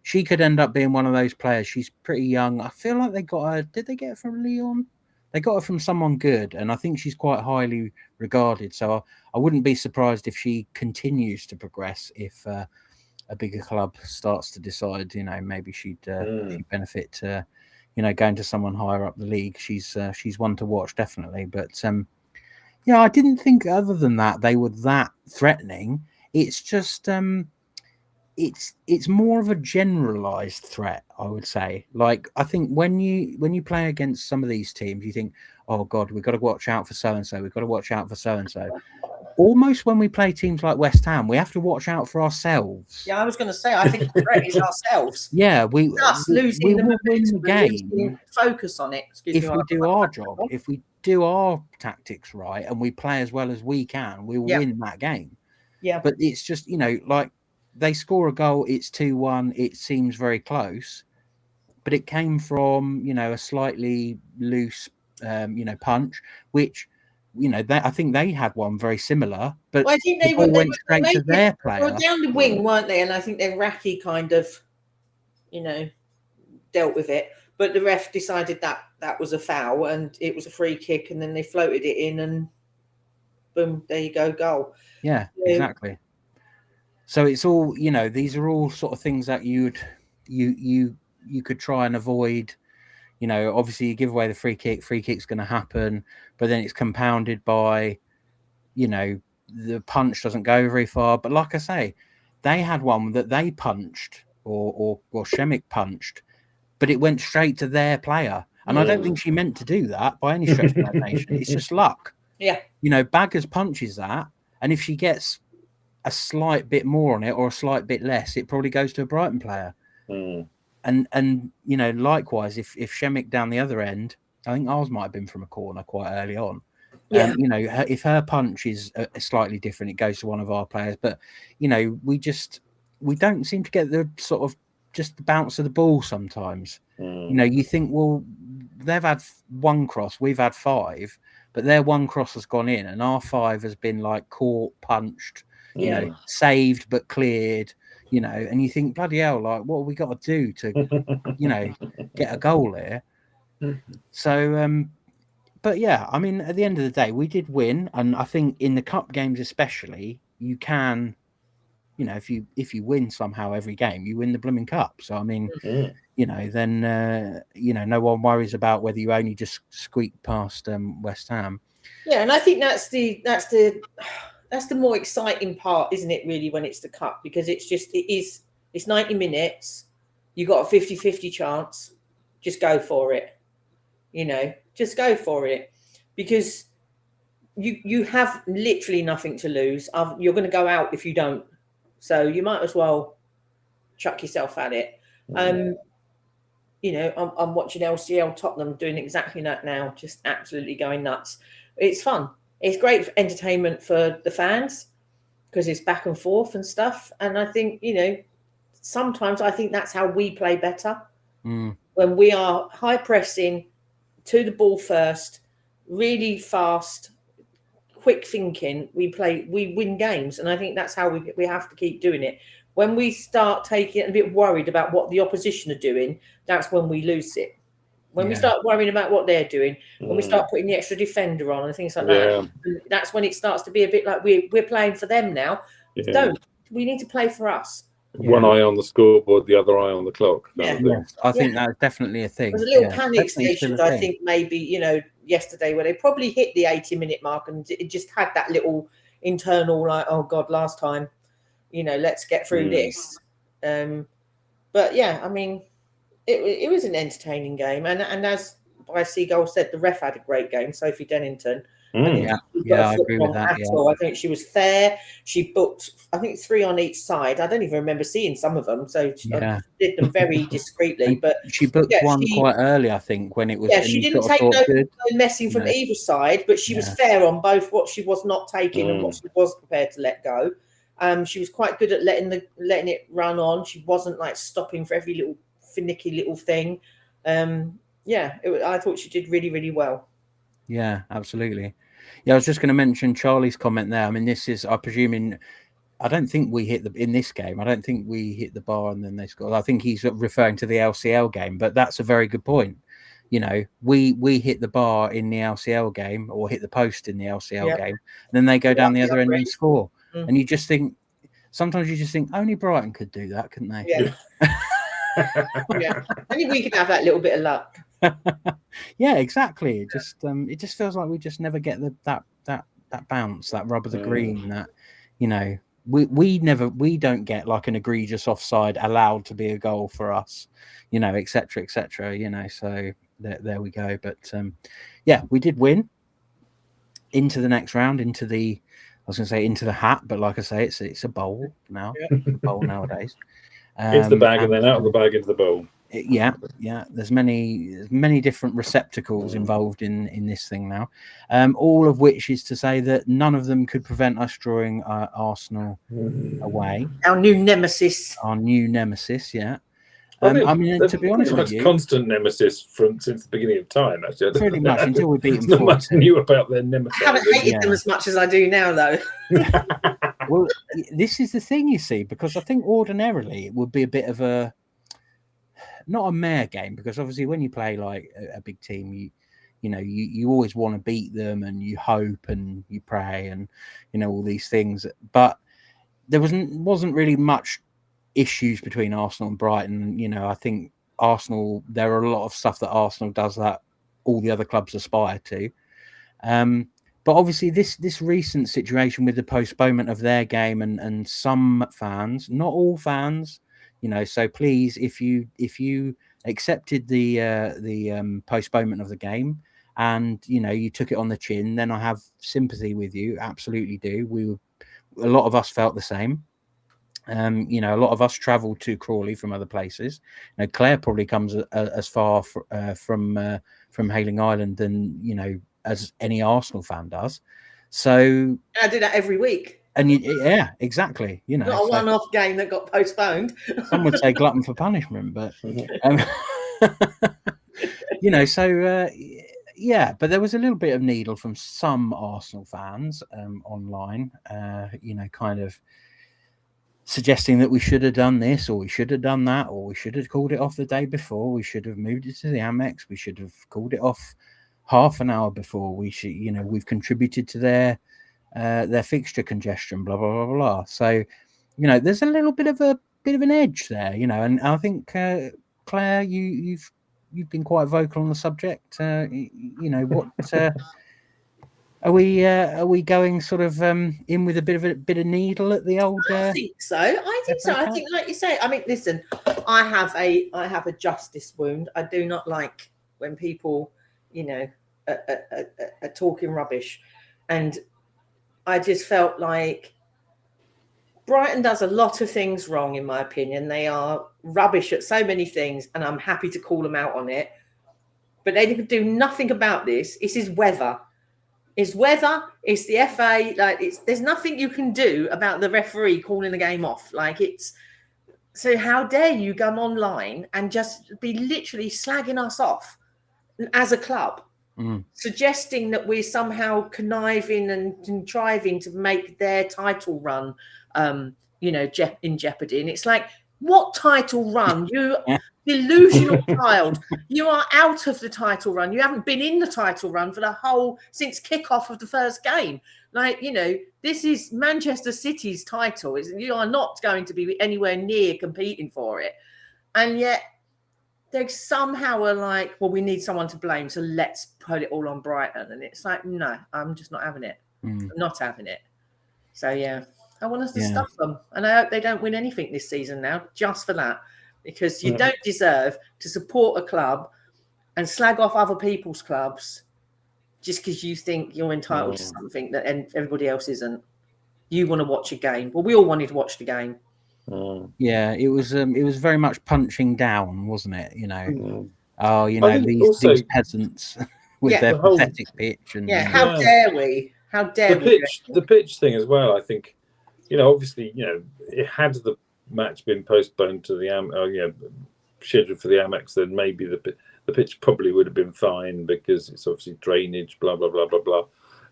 she could end up being one of those players. She's pretty young. I feel like they got her. Did they get her from Lyon? They got her from someone good, and I think she's quite highly regarded. So I wouldn't be surprised if she continues to progress, if a bigger club starts to decide, you know, maybe she'd benefit to, you know, going to someone higher up the league. She's one to watch, definitely. But yeah, I didn't think other than that they were that threatening. It's just it's more of a generalized threat, I would say. Like, I think when you play against some of these teams, you think, oh God, we've got to watch out for so and so. We've got to watch out for so and so. Almost when we play teams like West Ham, we have to watch out for ourselves. Yeah, I was going to say, I think the threat is ourselves. Yeah, we losing will win the game. Focus on it. If we do our job, if we do our tactics right, and we play as well as we can, we will win that game. Yeah, but it's just, you know, like, they score a goal, it's 2-1. It seems very close, but it came from, you know, a slightly loose, you know, punch, which, you know, I think they had one very similar, but I think they went straight to their player. They were down the wing, weren't they? And I think then Raki kind of, you know, dealt with it, but the ref decided that was a foul and it was a free kick, and then they floated it in, and boom, there you go, goal. Yeah, exactly. So it's all, you know, these are all sort of things that you could try and avoid. You know, obviously you give away the free kick's going to happen, but then it's compounded by, you know, the punch doesn't go very far. But like I say, they had one that they punched or Shemek punched, but it went straight to their player. And I don't think she meant to do that by any stretch of the imagination. It's just luck. Yeah. You know, Baggers punches that, and if she gets a slight bit more on it or a slight bit less, it probably goes to a Brighton player. And you know, likewise, if Shemek down the other end, I think ours might have been from a corner quite early on. You know, if her punch is slightly different, it goes to one of our players. But you know, we don't seem to get the sort of just the bounce of the ball sometimes. You know, you think, well, they've had one cross, we've had 5, but their one cross has gone in, and our 5 has been like caught, punched, you know, saved but cleared, you know, and you think, bloody hell, like, what have we got to do to, you know, get a goal here? So, but yeah, I mean, at the end of the day, we did win, and I think in the cup games especially, you can, you know, if you win somehow every game, you win the blooming cup. So I mean, you know, then you know, no one worries about whether you only just squeak past West Ham. Yeah, and I think that's the more exciting part, isn't it, really, when it's the cup, because it's 90 minutes, you got a 50-50 chance, just go for it. You know, just go for it, because you have literally nothing to lose. You're going to go out if you don't, so you might as well chuck yourself at it. You know, I'm watching LCL Tottenham doing exactly that now, just absolutely going nuts. It's fun. It's great for entertainment for the fans because it's back and forth and stuff. And I think, you know, sometimes I think that's how we play better. Mm. When we are high pressing, to the ball first, really fast, quick thinking, we win games. And I think that's how we have to keep doing it. When we start taking it a bit worried about what the opposition are doing, that's when we lose it. When we start worrying about what they're doing, when we start putting the extra defender on and things like that, that's when it starts to be a bit like we're playing for them now. We need to play for us. One eye on the scoreboard, the other eye on the clock. Yes, I think that's definitely a thing. There's a little panic station, I think, maybe, yesterday where they probably hit the 80-minute mark and it just had that little internal, like, oh, God, last time, let's get through this. But, yeah, I mean, it was an entertaining game. And as by SheGulls said, the ref had a great game, Sophie Dennington. I agree with that. I think she was fair. She booked, I think, 3 on each side. I don't even remember seeing some of them, so she did them very discreetly. But she booked one quite early, I think, when it was. Yeah, she didn't take no messing from either side, but she was fair on both what she was not taking and what she was prepared to let go. She was quite good at letting it run on. She wasn't like stopping for every little finicky little thing. I thought she did really, really well. Yeah, absolutely. Yeah, I was just going to mention Charlie's comment there. I mean, this is, I presume, I don't think we hit in this game. I don't think we hit the bar and then they scored. I think he's referring to the LCL game, but that's a very good point. We hit the bar in the LCL game or hit the post in the LCL game, and then they go down the other end and score. And you just think, sometimes you just think only Brighton could do that, couldn't they? Yeah. Only we could have that little bit of luck. Yeah, exactly. It just feels like we just never get that bounce, that rub of the green, that we don't get like an egregious offside allowed to be a goal for us, etc. So there we go. But we did win into the next round, into the hat, but like I say, it's a bowl now. Bowl nowadays. Into the bag and then out of the bag into the bowl. There's many different receptacles involved in this thing now, all of which is to say that none of them could prevent us drawing Arsenal away. Our new nemesis, I mean, to be honest with you, constant nemesis since the beginning of time. Actually, pretty much until we beat them. Not much new about their nemesis. I haven't hated them as much as I do now, though. Well, this is the thing, you see, because I think ordinarily it would be a bit of not a mare game, because obviously when you play like a big team, you always want to beat them and you hope and you pray and all these things. But there wasn't really much issues between Arsenal and Brighton. I think Arsenal, there are a lot of stuff that Arsenal does that all the other clubs aspire to. But obviously this recent situation with the postponement of their game and some fans, not all fans, so please, if you accepted the postponement of the game and you took it on the chin, then I have sympathy with you. Absolutely do. A lot of us felt the same. A lot of us travelled to Crawley from other places. Claire probably comes as far from Hayling Island than as any Arsenal fan does. So I do that every week. And exactly. Not a one-off game that got postponed. Some would say glutton for punishment, but but there was a little bit of needle from some Arsenal fans online, kind of suggesting that we should have done this or we should have done that or we should have called it off the day before. We should have moved it to the Amex. We should have called it off half an hour before. We should, we've contributed to their fixture congestion, blah blah blah blah. So, there's a little bit of an edge there, and I think Claire, you've been quite vocal on the subject. What are we going sort of in with a bit of needle at the old? I think so. I think, like you say, I mean, listen, I have a justice wound. I do not like when people, are talking rubbish, and I just felt like Brighton does a lot of things wrong, in my opinion. They are rubbish at so many things, and I'm happy to call them out on it. But they can do nothing about this. It's his weather. It's weather. It's the FA. There's nothing you can do about the referee calling the game off. So how dare you come online and just be literally slagging us off as a club, suggesting that we're somehow conniving and contriving to make their title run, in jeopardy. And it's like, what title run? You delusional child. You are out of the title run. You haven't been in the title run since kickoff of the first game. Like, this is Manchester City's title. You are not going to be anywhere near competing for it. And yet they somehow are like, well, we need someone to blame, so let's put it all on Brighton. And it's like, no, I'm just not having it. I'm not having it. So, yeah, I want us to stuff them. And I hope they don't win anything this season now, just for that. Because you don't deserve to support a club and slag off other people's clubs just because you think you're entitled to something that everybody else isn't. You want to watch a game. Well, we all wanted to watch the game. Yeah, it was very much punching down, wasn't it? These peasants with their pathetic pitch. And how dare we? How dare we? The pitch thing as well, I think, obviously, it had the match been postponed to the scheduled for the Amex, then maybe the pitch probably would have been fine because it's obviously drainage, blah blah blah blah blah.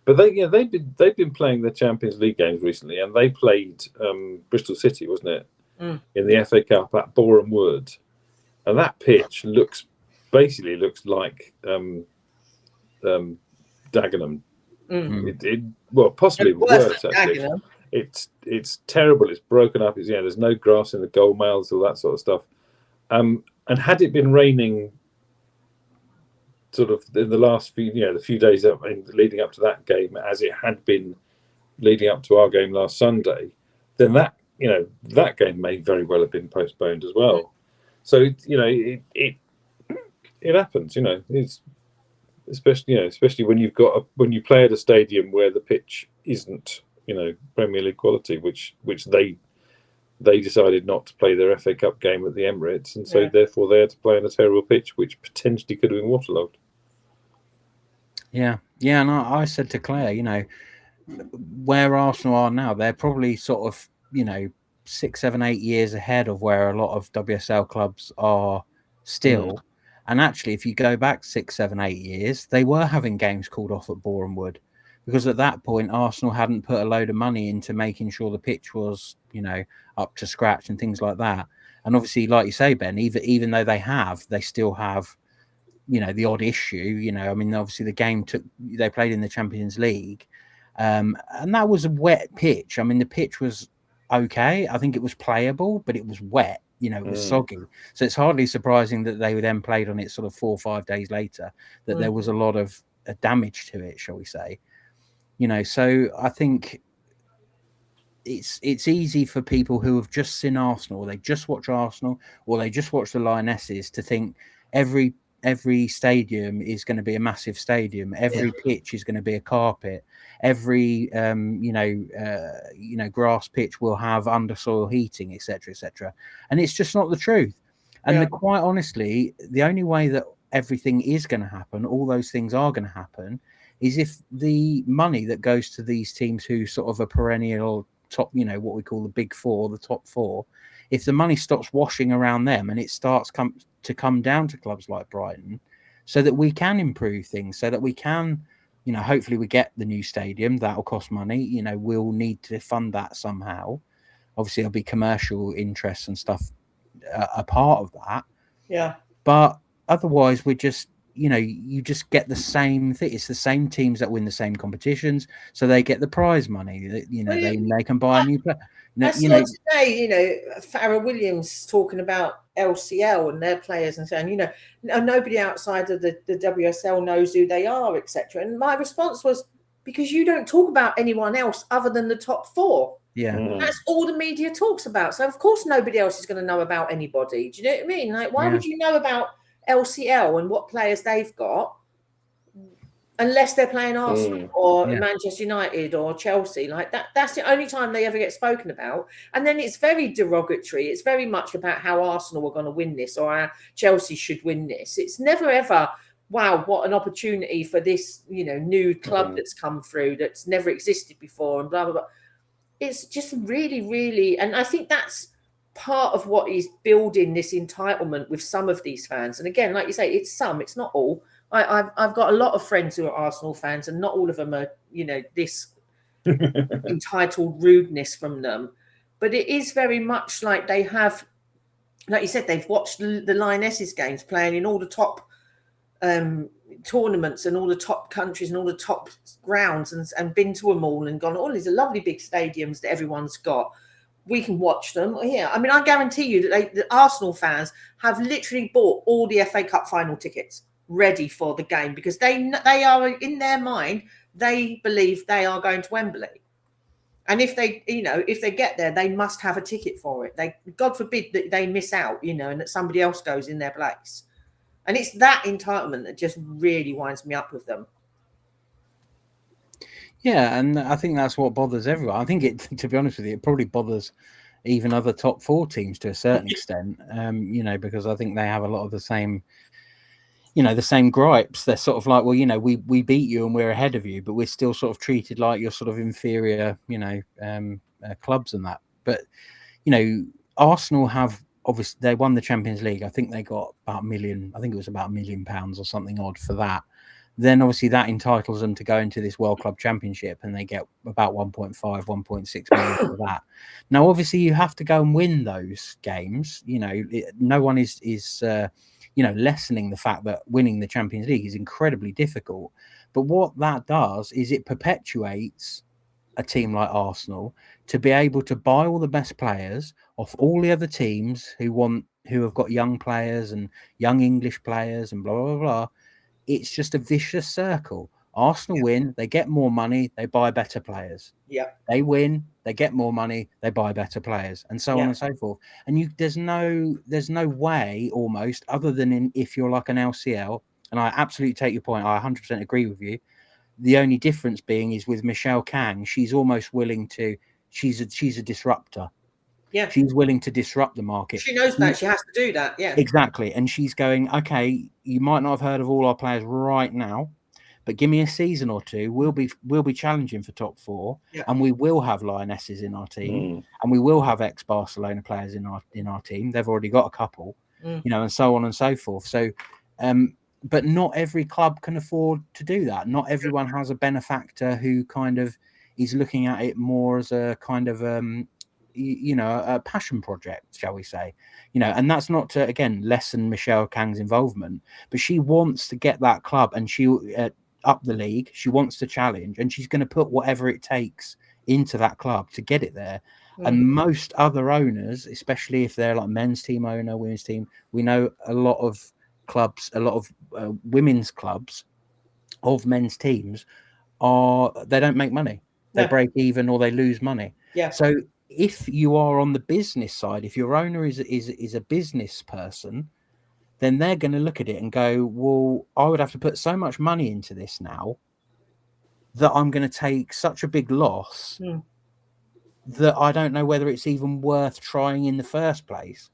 But they've been playing the Champions League games recently, and they played Bristol City, wasn't it, in the FA Cup at Boreham Wood, and that pitch looks like Dagenham. Possibly worse actually. It's terrible. It's broken up. There's no grass in the goal mouths, all that sort of stuff. And had it been raining, sort of in the last few days leading up to that game, as it had been leading up to our game last Sunday, then that game may very well have been postponed as well. So it happens. It's especially when you play at a stadium where the pitch isn't Premier League quality, which they decided not to play their FA Cup game at the Emirates, and so therefore they had to play on a terrible pitch, which potentially could have been waterlogged. Yeah, and I said to Claire, where Arsenal are now, they're probably sort of 6, 7, 8 years ahead of where a lot of WSL clubs are still. And actually, if you go back 6, 7, 8 years, they were having games called off at Boreham Wood, because at that point Arsenal hadn't put a load of money into making sure the pitch was up to scratch and things like that. And obviously, like you say, Ben, even though they still have the odd issue. Obviously the game they played in the Champions League, and that was a wet pitch. The pitch was okay. I think it was playable, but it was wet. It was soggy. So it's hardly surprising that they then played on it sort of 4 or 5 days later, that there was a lot of damage to it, shall we say. So I think it's easy for people who have just seen Arsenal, or they just watch Arsenal, or they just watch the Lionesses, to think every stadium is going to be a massive stadium. Every pitch is going to be a carpet. Every grass pitch will have undersoil heating, etc., etc. And it's just not the truth. And quite honestly, the only way that everything is going to happen, all those things are going to happen, is if the money that goes to these teams who sort of a perennial top, what we call the big four, the top four, if the money stops washing around them and it starts to come down to clubs like Brighton, so that we can improve things, so that we can, hopefully we get the new stadium. That'll cost money. We'll need to fund that somehow. Obviously, there'll be commercial interests and stuff a part of that. Yeah. But otherwise, we're just, you just get the same thing. It's the same teams that win the same competitions, so they get the prize money. They can buy a new player. I saw today, Farrah Williams talking about LCL and their players and saying, nobody outside of the WSL knows who they are, etc. And my response was, because you don't talk about anyone else other than the top four. Yeah. That's all the media talks about. So, of course, nobody else is going to know about anybody. Do you know what I mean? Like, why would you know about LCL and what players they've got unless they're playing Arsenal or Manchester United or Chelsea? Like that's the only time they ever get spoken about. And then it's very derogatory. It's very much about how Arsenal are going to win this or how Chelsea should win this. It's never ever, wow, what an opportunity for this, new club that's come through that's never existed before and blah, blah, blah. It's just really, really, and I think that's part of what is building this entitlement with some of these fans. And again, like you say, it's not all. I've got a lot of friends who are Arsenal fans, and not all of them are, this entitled rudeness from them. But it is very much like they have, like you said, they've watched the Lionesses games playing in all the top tournaments and all the top countries and all the top grounds, and been to them all and gone, oh, these are lovely big stadiums that everyone's got. We can watch them here. I mean, I guarantee you that the Arsenal fans have literally bought all the FA Cup final tickets ready for the game, because they are, in their mind, they believe they are going to Wembley. And if they get there, they must have a ticket for it. God forbid that they miss out, and that somebody else goes in their place. And it's that entitlement that just really winds me up with them. Yeah, and I think that's what bothers everyone. I think to be honest with you, it probably bothers even other top four teams to a certain extent, because I think they have a lot of the same, the same gripes. They're sort of like, well, we beat you and we're ahead of you, but we're still sort of treated like you're sort of inferior, clubs and that. But, Arsenal have, obviously, they won the Champions League. I think they got about it was about £1 million or something odd for that. Then obviously that entitles them to go into this World Club Championship, and they get about 1.6 million for that. Now, obviously, you have to go and win those games. No one is lessening the fact that winning the Champions League is incredibly difficult. But what that does is it perpetuates a team like Arsenal to be able to buy all the best players off all the other teams who have got young players and young English players and blah, blah, blah. It's just a vicious circle. Arsenal win, they get more money, they buy better players. Yeah. They win, they get more money, they buy better players, and so on and so forth. And there's no way almost, other than if you're like an LCL, and I absolutely take your point, I 100% agree with you. The only difference being is with Michelle Kang, she's almost willing to, she's a disruptor. Yeah. She's willing to disrupt the market. She knows that. She has to do that. Yeah. Exactly. And she's going, okay, you might not have heard of all our players right now, but give me a season or two. We'll be challenging for top four, and we will have Lionesses in our team, and we will have ex-Barcelona players in our team. They've already got a couple, and so on and so forth. So, but not every club can afford to do that. Not everyone has a benefactor who kind of is looking at it more as a kind of a passion project, shall we say, and that's not to, again, lessen Michelle Kang's involvement, but she wants to get that club and she up the league. She wants to challenge, and she's going to put whatever it takes into that club to get it there. And most other owners, especially if they're like men's team owner, women's team, we know a lot of clubs, a lot of women's clubs of men's teams they don't make money. They break even or they lose money. So if you are on the business side, if your owner is a business person, then they're going to look at it and go, well, I would have to put so much money into this now that I'm going to take such a big loss that I don't know whether it's even worth trying in the first place.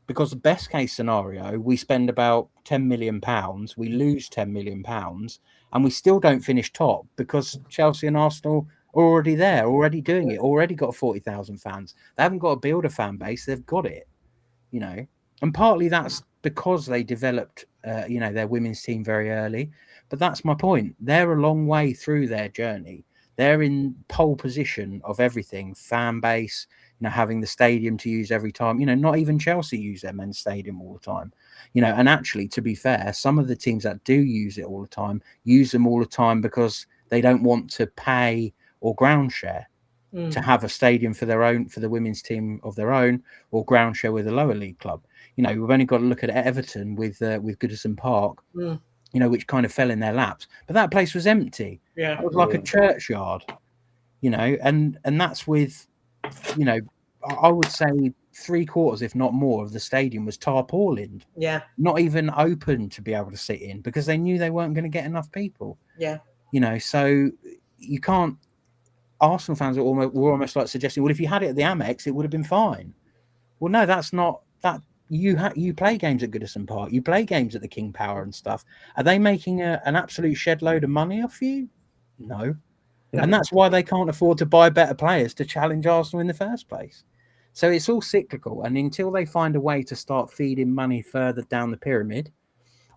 Because the best case scenario, we spend about £10 million, we lose £10 million, and we still don't finish top because Chelsea and Arsenal are already there, already doing it, already got 40,000 fans. They haven't got to build a fan base, they've got it, And partly that's because they developed, their women's team very early. But that's my point. They're a long way through their journey. They're in pole position of everything, fan base, having the stadium to use every time. Not even Chelsea use their men's stadium all the time. And actually, to be fair, some of the teams that do use it all the time use them all the time because they don't want to pay or ground share to have a stadium for their own, for the women's team of their own, or ground share with a lower league club. We've only got to look at Everton with Goodison Park, which kind of fell in their laps. But that place was empty. It was like a churchyard, and that's with, I would say 3/4, if not more, of the stadium was tarpaulined. Not even open to be able to sit in because they knew they weren't going to get enough people. So you can't. Arsenal fans were almost like suggesting, well, if you had it at the Amex, it would have been fine. Well, no, that's not that. You play games at Goodison Park, you play games at the King Power and stuff. Are they making an absolute shed load of money off you? No. And that's why they can't afford to buy better players to challenge Arsenal in the first place. So it's all cyclical. And until they find a way to start feeding money further down the pyramid,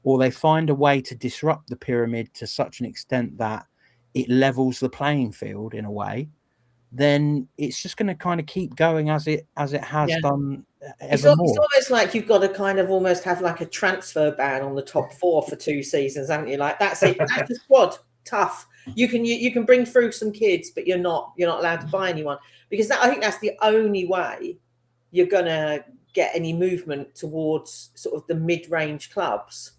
or they find a way to disrupt the pyramid to such an extent that it levels the playing field in a way, then it's just going to kind of keep going as it has done evermore. It's almost like you've got to kind of almost have like a transfer ban on the top 4 for 2 seasons, haven't you? Like that's it. That's the squad. Tough. You can bring through some kids, but you're not allowed to buy anyone, because I think that's the only way you're gonna get any movement towards sort of the mid-range clubs,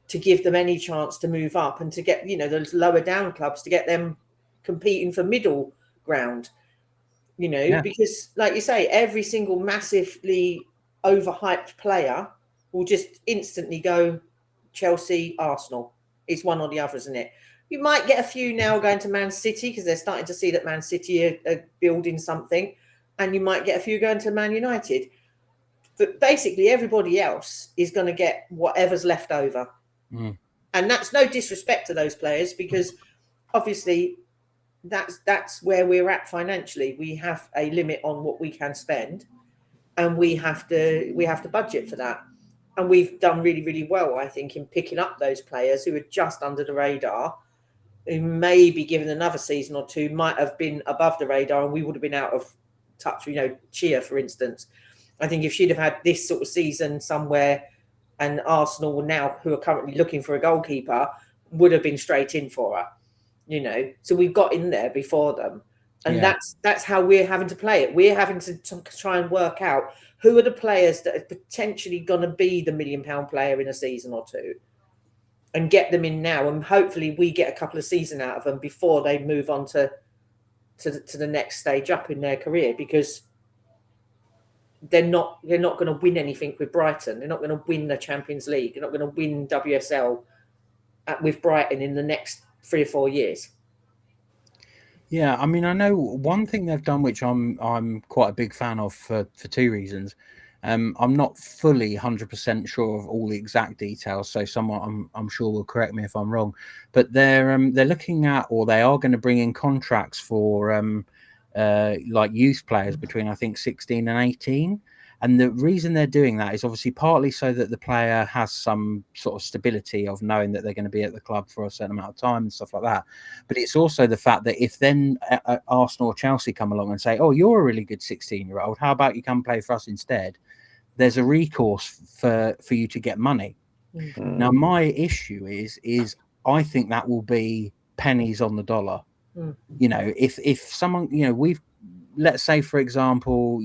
to give them any chance to move up, and to get, those lower down clubs, to get them competing for middle ground, because like you say, every single massively overhyped player will just instantly go Chelsea, Arsenal. It's one or the other, isn't it? You might get a few now going to Man City because they're starting to see that Man City are building something, and you might get a few going to Man United. But basically, everybody else is going to get whatever's left over. And that's no disrespect to those players, because obviously that's where we're at financially. We have a limit on what we can spend, and we have to budget for that. And we've done really, really well, I think, in picking up those players who are just under the radar, who maybe given another season or two might have been above the radar, and we would have been out of touch. Chia, for instance. I think if she'd have had this sort of season somewhere, and Arsenal now, who are currently looking for a goalkeeper, would have been straight in for her. So we've got in there before them. And that's how we're having to play it. We're having to try and work out who are the players that are potentially going to be the £1 million player in a season or two, and get them in now. And hopefully we get a couple of seasons out of them before they move on to the next stage up in their career, because they're not going to win anything with Brighton. They're not going to win the Champions League. They're not going to win WSL with Brighton in the next 3 or 4 years. Yeah, I mean, I know one thing they've done, which I'm quite a big fan of for 2 reasons. I'm not fully 100% sure of all the exact details, so someone I'm sure will correct me if I'm wrong. But they're looking at, or they are going to bring in contracts for like youth players between, I think, 16 and 18. And the reason they're doing that is obviously partly so that the player has some sort of stability of knowing that they're going to be at the club for a certain amount of time and stuff like that. But it's also the fact that if then Arsenal or Chelsea come along and say, oh, you're a really good 16-year-old, how about you come play for us instead? There's a recourse for you to get money. Mm-hmm. Now, my issue is I think that will be pennies on the dollar. If someone, let's say, for example,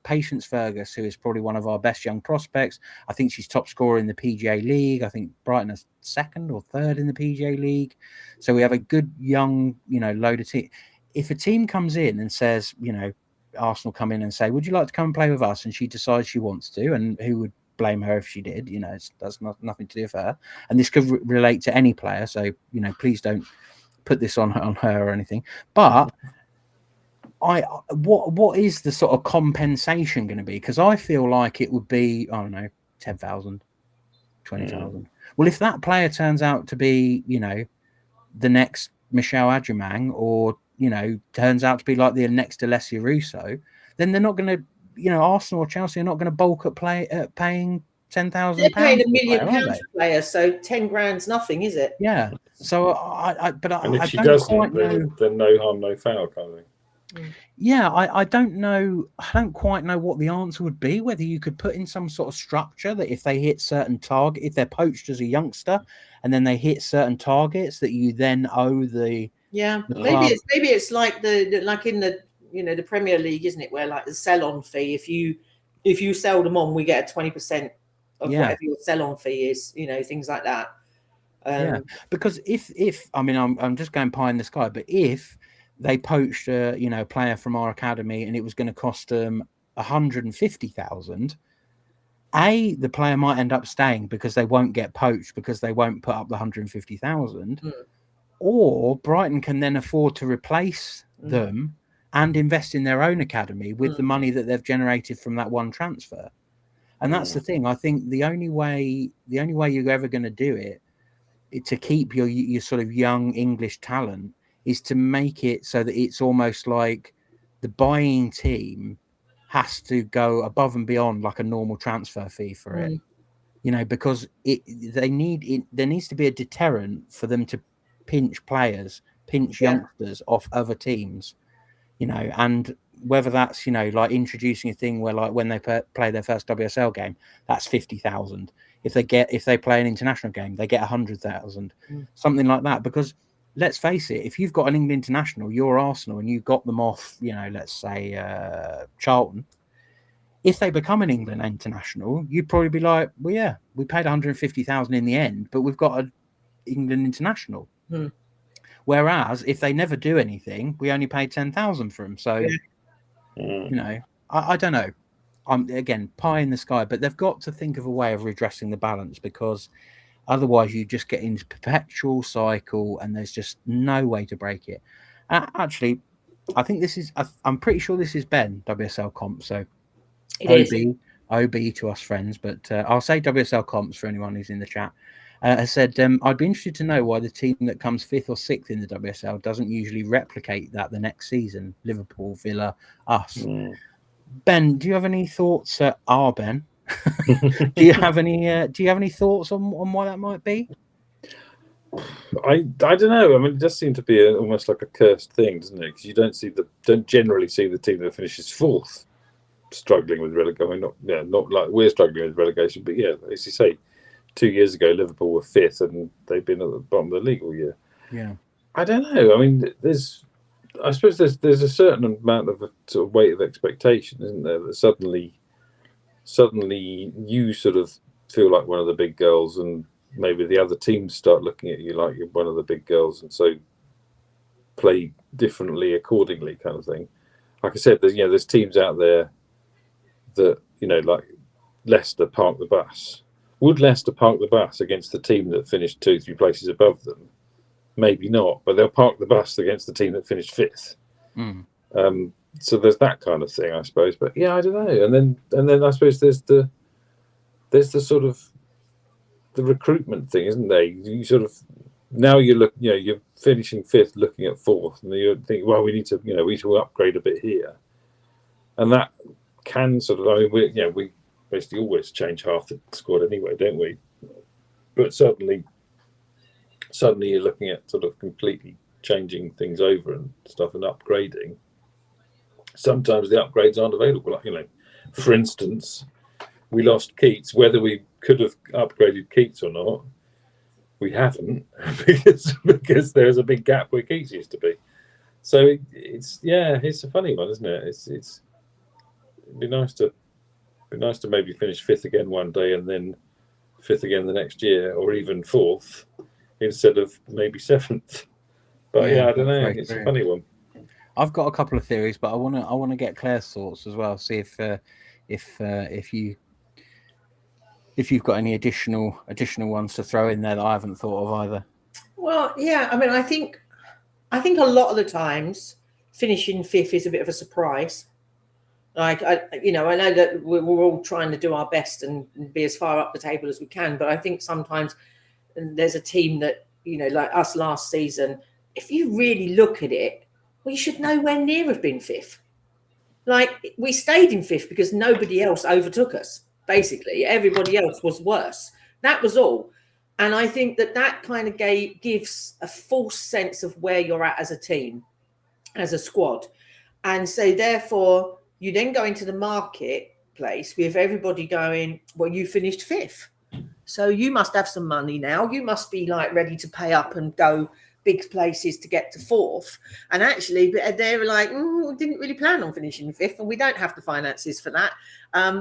Patience Fergus, who is probably one of our best young prospects. I think she's top scorer in the PGA League. I think Brighton is 2nd or 3rd in the PGA League. So we have a good young, load of team. If a team comes in and says, Arsenal come in and say, would you like to come and play with us? And she decides she wants to, and who would blame her if she did? That's nothing to do with her. And this could relate to any player. So, please don't put this on her or anything. But what is the sort of compensation going to be? Because I feel like it would be, I don't know, 10,000, 20,000. Well, if that player turns out to be, the next Michelle Adjumang, or, turns out to be like the next Alessia Russo, then they're not going to, Arsenal or Chelsea are not going to bulk at paying £10,000. They're paying £1 million for players, so 10 grand's nothing, is it? Yeah. So and if she doesn't, then no harm, no foul kind of thing. Yeah, I don't know. I don't quite know what the answer would be. Whether you could put in some sort of structure that if they hit certain target, if they're poached as a youngster, and then they hit certain targets, that you then owe the maybe it's like like in the the Premier League, isn't it? Where like the sell-on fee, if you sell them on, we get a 20% of whatever your sell-on fee is. Things like that. Because if I mean I'm just going pie in the sky, but if they poached a player from our academy and it was going to cost them 150,000, the player might end up staying because they won't get poached, because they won't put up the 150,000, or Brighton can then afford to replace them and invest in their own academy with the money that they've generated from that one transfer. And that's the thing. I think the only way you're ever going to do it to keep your sort of young English talent is to make it so that it's almost like the buying team has to go above and beyond like a normal transfer fee for it, you know, because there needs to be a deterrent for them to pinch youngsters off other teams, you know, and whether that's, you know, like introducing a thing where like when they play their first WSL game, that's 50,000. If they play an international game, they get 100,000, something like that. Because let's face it, if you've got an England international, you're Arsenal, and you got them off, you know, let's say Charlton. If they become an England international, you'd probably be like, well, yeah, we paid 150,000 in the end, but we've got an England international. Whereas if they never do anything, we only paid 10,000 for them. So, you know, I don't know. I'm again pie in the sky, but they've got to think of a way of redressing the balance, because otherwise you just get into perpetual cycle, and there's just no way to break it. Actually, I think I'm pretty sure this is Ben WSL Comp. So OB to us friends, but I'll say WSL Comps for anyone who's in the chat. Has said, I'd be interested to know why the team that comes 5th or 6th in the WSL doesn't usually replicate that the next season. Liverpool, Villa, us. Ben, do you have any thoughts? Ben, do you have any thoughts on why that might be? I don't know. I mean, it does seem to be almost like a cursed thing, doesn't it? Because you don't generally see the team that finishes 4th struggling with relegation. Not like we're struggling with relegation, but yeah, as you say, 2 years ago Liverpool were 5th and they've been at the bottom of the league all year. Yeah, I don't know. I mean, I suppose there's a certain amount of a sort of weight of expectation, isn't there? That suddenly you sort of feel like one of the big girls, and maybe the other teams start looking at you like you're one of the big girls, and so play differently accordingly, kind of thing. Like I said, there's teams out there that, you know, like Leicester park the bus. Would Leicester park the bus against the team that finished 2-3 places above them? Maybe not, but they'll park the bus against the team that finished 5th. So there's that kind of thing, I suppose. But yeah, I don't know. And then I suppose there's the sort of the recruitment thing, isn't there? You sort of now you're finishing 5th, looking at 4th, and you think, well, we need to upgrade a bit here, and that can sort of. I mean, we basically always change half the squad anyway, don't we? But suddenly you're looking at sort of completely changing things over and stuff and upgrading. Sometimes the upgrades aren't available. Like, you know, for instance, we lost Keats. Whether we could have upgraded Keats or not, we haven't, because there's a big gap where Keats used to be. So it's a funny one, isn't it? It'd be nice to maybe finish 5th again one day and then 5th again the next year, or even 4th instead of maybe 7th. But I don't know. It's a funny one. I've got a couple of theories, but I want to get Claire's thoughts as well. See if you've got any additional ones to throw in there that I haven't thought of either. Well, yeah. I mean, I think a lot of the times finishing 5th is a bit of a surprise. Like, I know that we're all trying to do our best and be as far up the table as we can, but I think sometimes there's a team that, you know, like us last season, if you really look at it, we should nowhere near have been 5th. Like, we stayed in 5th because nobody else overtook us. Basically, everybody else was worse. That was all. And I think that kind of gives a false sense of where you're at as a team, as a squad. And so therefore, you then go into the marketplace with everybody going, well, you finished 5th. So you must have some money now. You must be like ready to pay up and go big places to get to 4th. And actually, they're like, we didn't really plan on finishing 5th, and we don't have the finances for that.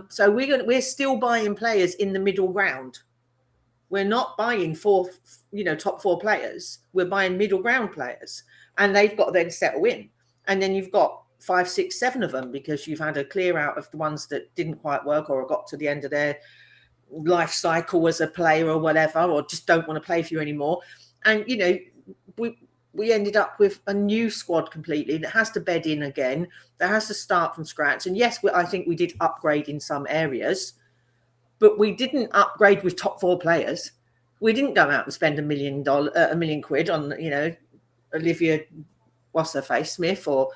So we're still buying players in the middle ground. We're not buying top 4 players. We're buying middle ground players, and they've got to then settle in. And then you've got 5, 6, 7 of them because you've had a clear out of the ones that didn't quite work or got to the end of their life cycle as a player or whatever, or just don't want to play for you anymore. And, you know, we ended up with a new squad completely that has to bed in again, that has to start from scratch. And yes, I think we did upgrade in some areas, but we didn't upgrade with top 4 players. We didn't go out and spend $1 million on, you know, Olivia, what's her face, Smith, or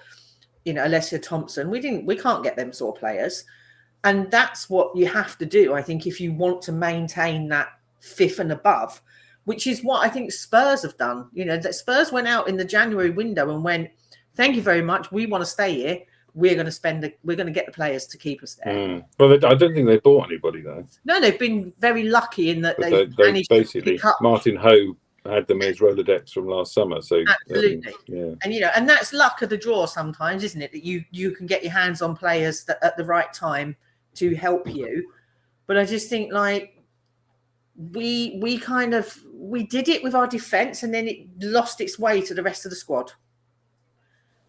Alessia Thompson. We can't get them sort of players. And that's what you have to do, I think, if you want to maintain that 5th and above, which is what I think Spurs have done. That Spurs went out in the January window and went, thank you very much. We want to stay here. We're going to get the players to keep us there. Well, I don't think they bought anybody though. No, they've been very lucky in that they managed basically to pick up. Martin Ho had them as Rolodex from last summer. So absolutely, yeah. And that's luck of the draw sometimes, isn't it? That you can get your hands on players that at the right time to help you. But I just think we did it with our defence, and then it lost its way to the rest of the squad.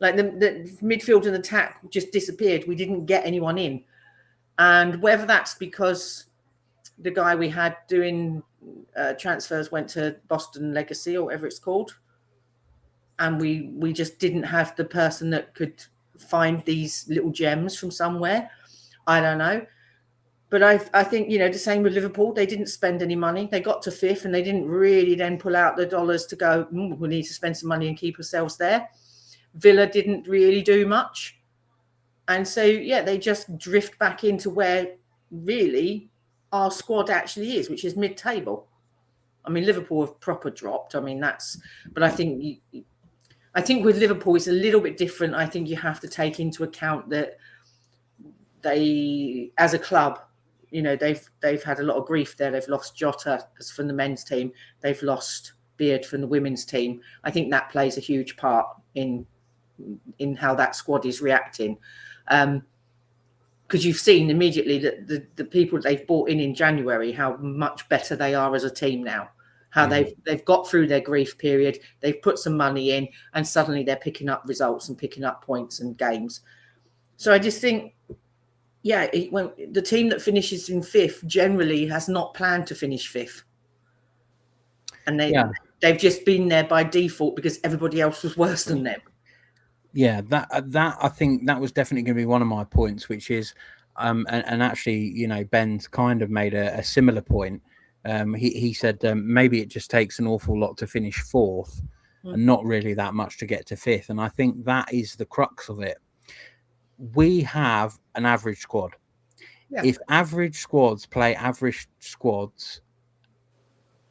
Like the midfield and attack just disappeared. We didn't get anyone in. And whether that's because the guy we had doing transfers went to Boston Legacy or whatever it's called, and we just didn't have the person that could find these little gems from somewhere. I don't know. But I think, the same with Liverpool. They didn't spend any money. They got to 5th and they didn't really then pull out the dollars to go, we need to spend some money and keep ourselves there. Villa didn't really do much. And so, they just drift back into where really our squad actually is, which is mid-table. I mean, Liverpool have proper dropped. I mean, but I think with Liverpool, it's a little bit different. I think you have to take into account that they, as a club, they've had a lot of grief there. They've lost Jota from the men's team. They've lost Beard from the women's team. I think that plays a huge part in how that squad is reacting. Because you've seen immediately that the people they've brought in January, how much better they are as a team now, how they've got through their grief period, they've put some money in, and suddenly they're picking up results and picking up points and games. So I just think, when the team that finishes in 5th generally has not planned to finish 5th. And they've just been there by default because everybody else was worse than them. Yeah, that I think that was definitely going to be one of my points, which is, and actually, Ben's kind of made a similar point. He said maybe it just takes an awful lot to finish 4th and not really that much to get to 5th. And I think that is the crux of it. We have an average squad. Yeah. If average squads play average squads,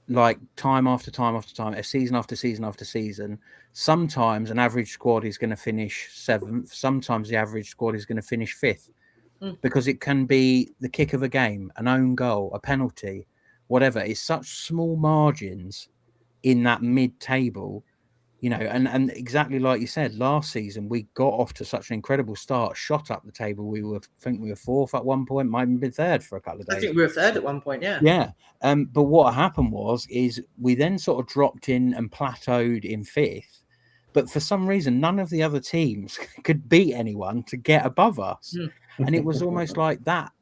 like time after time after time, a season after season after season, sometimes an average squad is going to finish 7th. Sometimes the average squad is going to finish 5th because it can be the kick of a game, an own goal, a penalty, whatever. It's such small margins in that mid-table, and exactly like you said, last season, we got off to such an incredible start, shot up the table. I think we were 4th at one point, might have been 3rd for a couple of days. I think we were 3rd at one point, yeah. Yeah. But what happened is we then sort of dropped in and plateaued in 5th. But for some reason, none of the other teams could beat anyone to get above us. And it was almost like that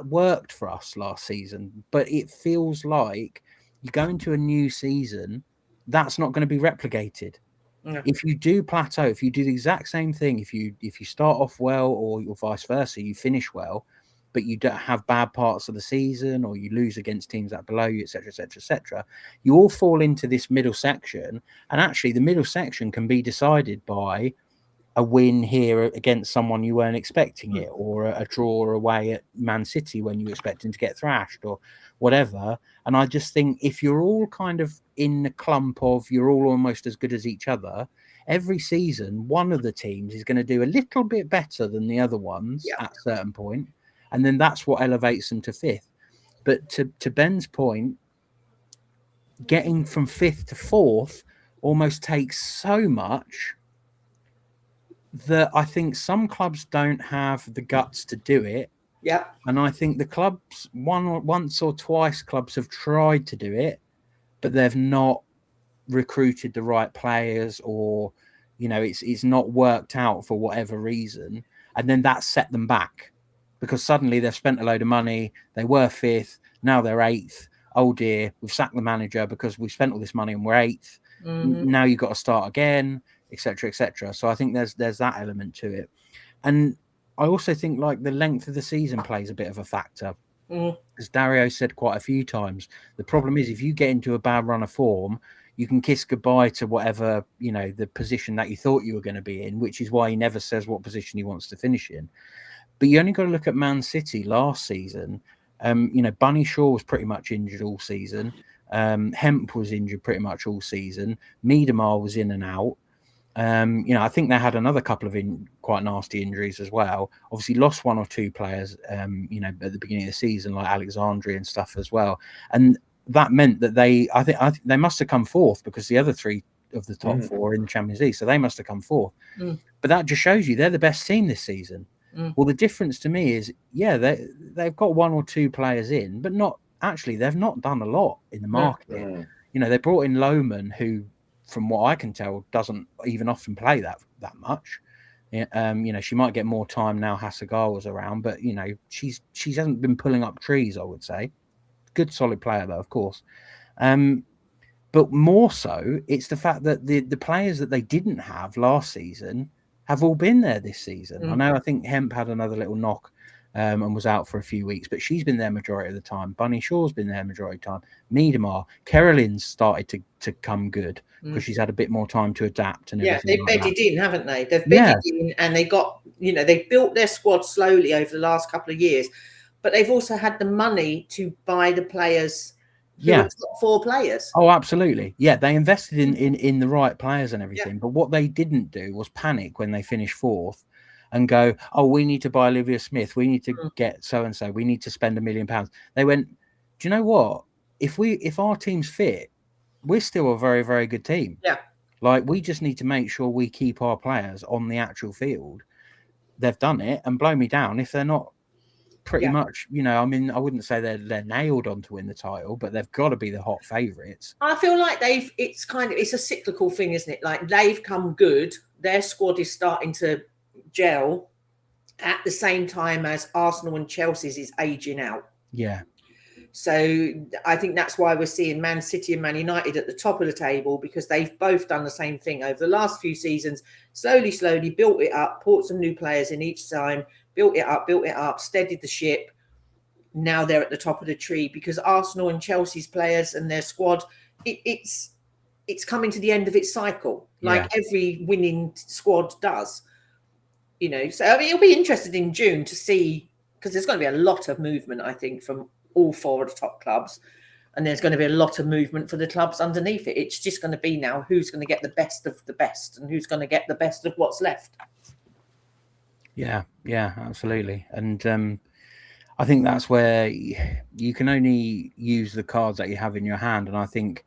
worked for us last season. But it feels like you go into a new season, that's not going to be replicated. Yeah. If you do plateau, if you do the exact same thing, if you start off well or vice versa, you finish well, but you don't have bad parts of the season or you lose against teams that are below you, etc., etc., etc., you all fall into this middle section. And actually the middle section can be decided by a win here against someone you weren't expecting it, or a draw away at Man City when you were expecting to get thrashed or whatever. And I just think if you're all kind of in the clump of you're all almost as good as each other, every season one of the teams is going to do a little bit better than the other ones at a certain point, and then that's what elevates them to 5th. But to Ben's point, getting from 5th to 4th almost takes so much that I think some clubs don't have the guts to do it. Yeah. And I think the clubs, once or twice, clubs have tried to do it, but they've not recruited the right players, or, it's not worked out for whatever reason. And then that set them back because suddenly they've spent a load of money. They were 5th. Now they're 8th. Oh dear, we've sacked the manager because we've spent all this money and we're 8th. Now you've got to start again, etc., etc. So I think there's that element to it. And I also think like the length of the season plays a bit of a factor. As Dario said quite a few times, the problem is if you get into a bad run of form, you can kiss goodbye to whatever, the position that you thought you were going to be in, which is why he never says what position he wants to finish in. But you only got to look at Man City last season. Bunny Shaw was pretty much injured all season. Hemp was injured pretty much all season. Miedemar was in and out. I think they had another couple of quite nasty injuries as well. Obviously lost one or two players, at the beginning of the season, like Alexandria and stuff as well. And that meant that I think they must have come fourth, because the other three of the top four are in the Champions League. So they must have come fourth. But that just shows you they're the best team this season. Well, the difference to me is, they've got one or two players in, but they've not done a lot in the market. They brought in Lohman, who, from what I can tell, doesn't even often play that much. She might get more time now Hasegawa was around, but she hasn't been pulling up trees, I would say. Good solid player though, of course. But more so, it's the fact that the players that they didn't have last season have all been there this season. I think Hemp had another little knock and was out for a few weeks, but she's been there majority of the time. Bunny Shaw's been there majority of the time. Miedemar, Carolyn's started to come good because she's had a bit more time to adapt and everything. They've bedded in, haven't they? They've bedded in, and they got, they've built their squad slowly over the last couple of years, but they've also had the money to buy the players. Top four players. Oh, absolutely. Yeah, they invested in the right players and everything. But what they didn't do was panic when they finished fourth and go, oh, we need to buy Olivia Smith. We need to get so-and-so. We need to spend £1 million. They went, do you know what? If our team's fit, we're still a very, very good team. Yeah. Like, we just need to make sure we keep our players on the actual field. They've done it, and blow me down if they're not pretty much, I wouldn't say they're nailed on to win the title, but they've got to be the hot favourites. I feel like it's a cyclical thing, isn't it? Like, they've come good, their squad is starting to gel at the same time as Arsenal and Chelsea's is aging out. Yeah. So I think that's why we're seeing Man City and Man United at the top of the table, because they've both done the same thing over the last few seasons, slowly built it up, brought some new players in each time, built it up, steadied the ship. Now they're at the top of the tree, because Arsenal and Chelsea's players and their squad, it's coming to the end of its cycle, like every winning squad does. So it'll be interesting in June to see, because there's going to be a lot of movement, I think, from all four of the top clubs, and there's going to be a lot of movement for the clubs underneath it. It's just going to be now who's going to get the best of the best and who's going to get the best of what's left. Yeah, absolutely. And I think that's where you can only use the cards that you have in your hand. And I think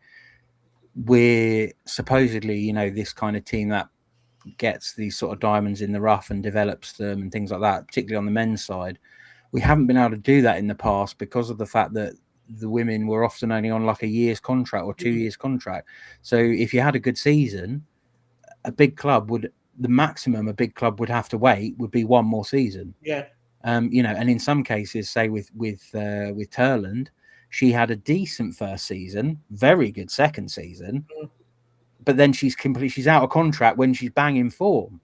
we're supposedly, this kind of team that gets these sort of diamonds in the rough and develops them and things like that, particularly on the men's side. We haven't been able to do that in the past because of the fact that the women were often only on like a year's contract or 2 years contract. So if you had a good season, the maximum a big club would have to wait would be one more season. Yeah. And in some cases, say with Turland, she had a decent first season, very good second season, but then she's out of contract when she's banging form.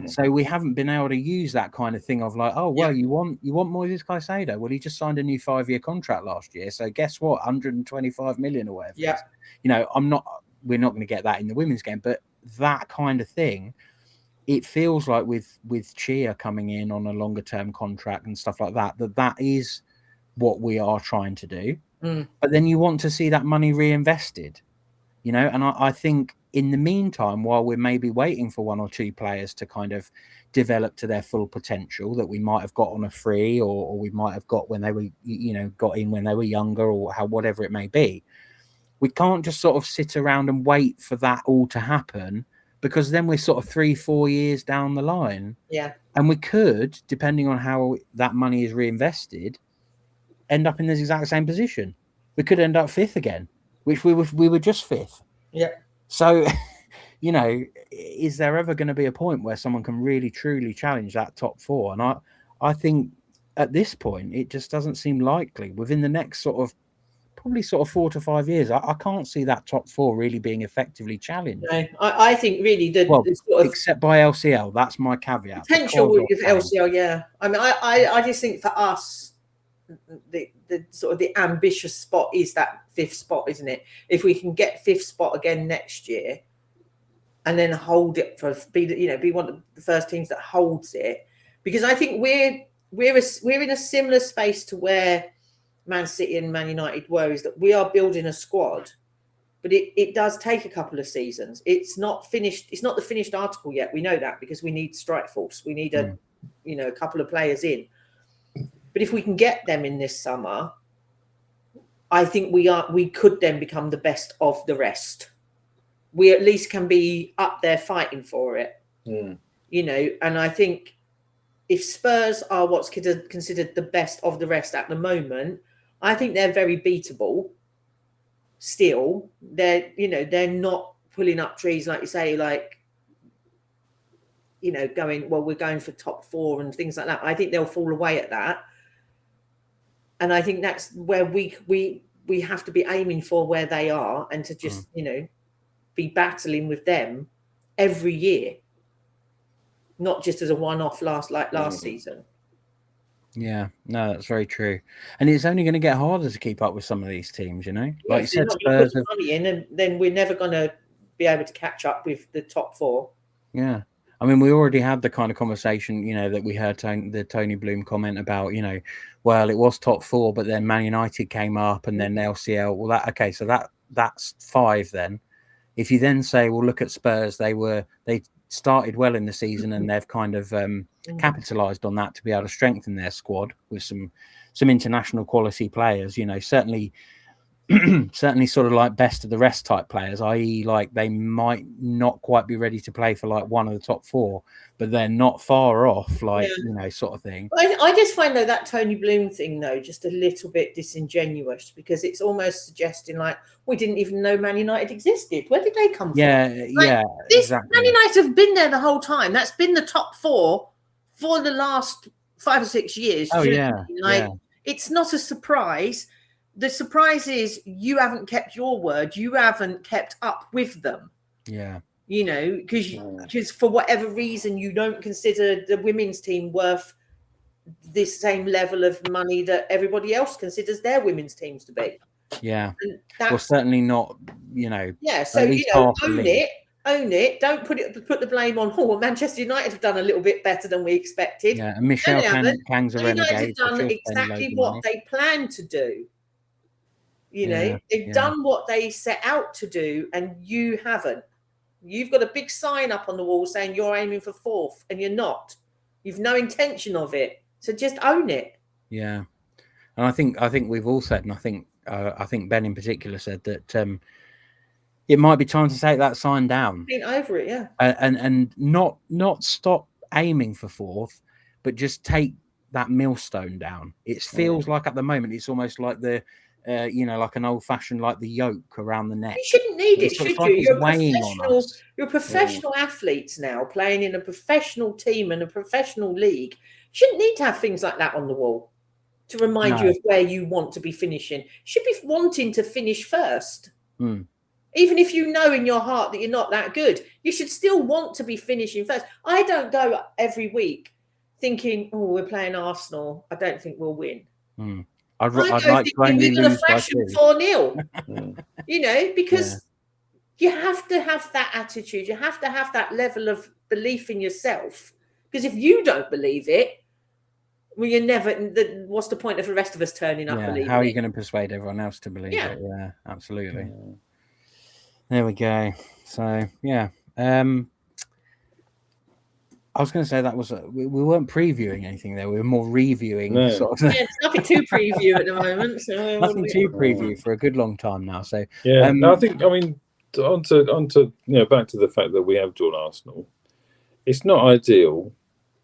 So we haven't been able to use that kind of thing of like, oh well, you want Moises Caicedo? Well, he just signed a new 5-year contract last year, so guess what, 125 million or whatever. Yeah. We're not going to get that in the women's game, but that kind of thing. It feels like with Chia coming in on a longer term contract and stuff like that is what we are trying to do. But then you want to see that money reinvested, and I think in the meantime, while we're maybe waiting for one or two players to kind of develop to their full potential that we might have got on a free or we might have got when they were, got in when they were younger or whatever it may be, we can't just sort of sit around and wait for that all to happen. Because then we're sort of 3-4 years down the line. Yeah. And we could, depending on how that money is reinvested, end up in this exact same position. We could end up fifth again, which we were just fifth. Yeah. So, is there ever going to be a point where someone can really, truly challenge that top four? And I think at this point, it just doesn't seem likely. Within the next probably 4 to 5 years, I can't see that top four really being effectively challenged. No, I think really except by LCL, that's my caveat. Potential with LCL, yeah. I mean, I just think for us, the sort of the ambitious spot is that 5th spot, isn't it? If we can get 5th spot again next year, and then hold it be one of the first teams that holds it, because I think we're in a similar space to where Man City and Man United were, is that we are building a squad, but it does take a couple of seasons. It's not finished. It's not the finished article yet. We know that, because we need strike force. We need a couple of players in. But if we can get them in this summer, I think we could then become the best of the rest. We at least can be up there fighting for it. And I think if Spurs are what's considered the best of the rest at the moment, I think they're very beatable. Still, they're not pulling up trees, like you say, like, going, well, we're going for top 4 and things like that. I think they'll fall away at that. And I think that's where we have to be aiming for where they are, and to just, be battling with them every year, not just as a one-off last season. Yeah, no, that's very true. And it's only going to get harder to keep up with some of these teams, like you said, Spurs put money in, and then we're never going to be able to catch up with the top 4. Yeah. I mean, we already had the kind of conversation, that we heard the Tony Bloom comment about, well, it was top 4, but then Man United came up, and then LCL. Well, so that's 5 then. If you then say, well, look at Spurs, they started well in the season, and they've kind of capitalised on that to be able to strengthen their squad with some international quality players. Certainly sort of like best of the rest type players, i.e. like they might not quite be ready to play for like one of the top 4, but they're not far off, sort of thing. I just find that Tony Bloom thing, though, just a little bit disingenuous, because it's almost suggesting like we didn't even know Man United existed. Where did they come from? Exactly. Man United have been there the whole time. That's been the top 4 for the last 5 or 6 years. It's not a surprise. The surprise is you haven't kept your word. You haven't kept up with them. Yeah. Because for whatever reason, you don't consider the women's team worth this same level of money that everybody else considers their women's teams to be. Yeah. Well, certainly not, Yeah. So, own it. Don't put the blame on, Manchester United have done a little bit better than we expected. Yeah. And Michelle Kang's a renegade. United have done exactly what they planned to do. They've done what they set out to do, and you haven't. You've got a big sign up on the wall saying you're aiming for 4th, and you're not. You've no intention of it. So just own it. Yeah. And I think we've all said, and I think Ben in particular said that it might be time to take that sign down. Been over it, yeah. And not stop aiming for 4th, but just take that millstone down. It feels like at the moment it's almost like the like an old-fashioned, like the yoke around the neck. You shouldn't need it, should you? You're professional athletes now, playing in a professional team and a professional league. You shouldn't need to have things like that on the wall to remind you of where you want to be finishing. You should be wanting to finish first. Even if you know in your heart that you're not that good, you should still want to be finishing first. I don't go every week thinking, we're playing Arsenal, I don't think we'll win. I'd like to only lose by 4-0. Because you have to have that attitude. You have to have that level of belief in yourself. Because if you don't believe it, well, you're never. What's the point of the rest of us turning up? Believing how are you going to persuade everyone else to believe it? Yeah, absolutely. There we go. So I was going to say that was we weren't previewing anything there. We were more reviewing. Sort of. It's nothing to preview at the moment. So nothing to preview for a good long time now. So I think on to back to the fact that we have drawn Arsenal. It's not ideal,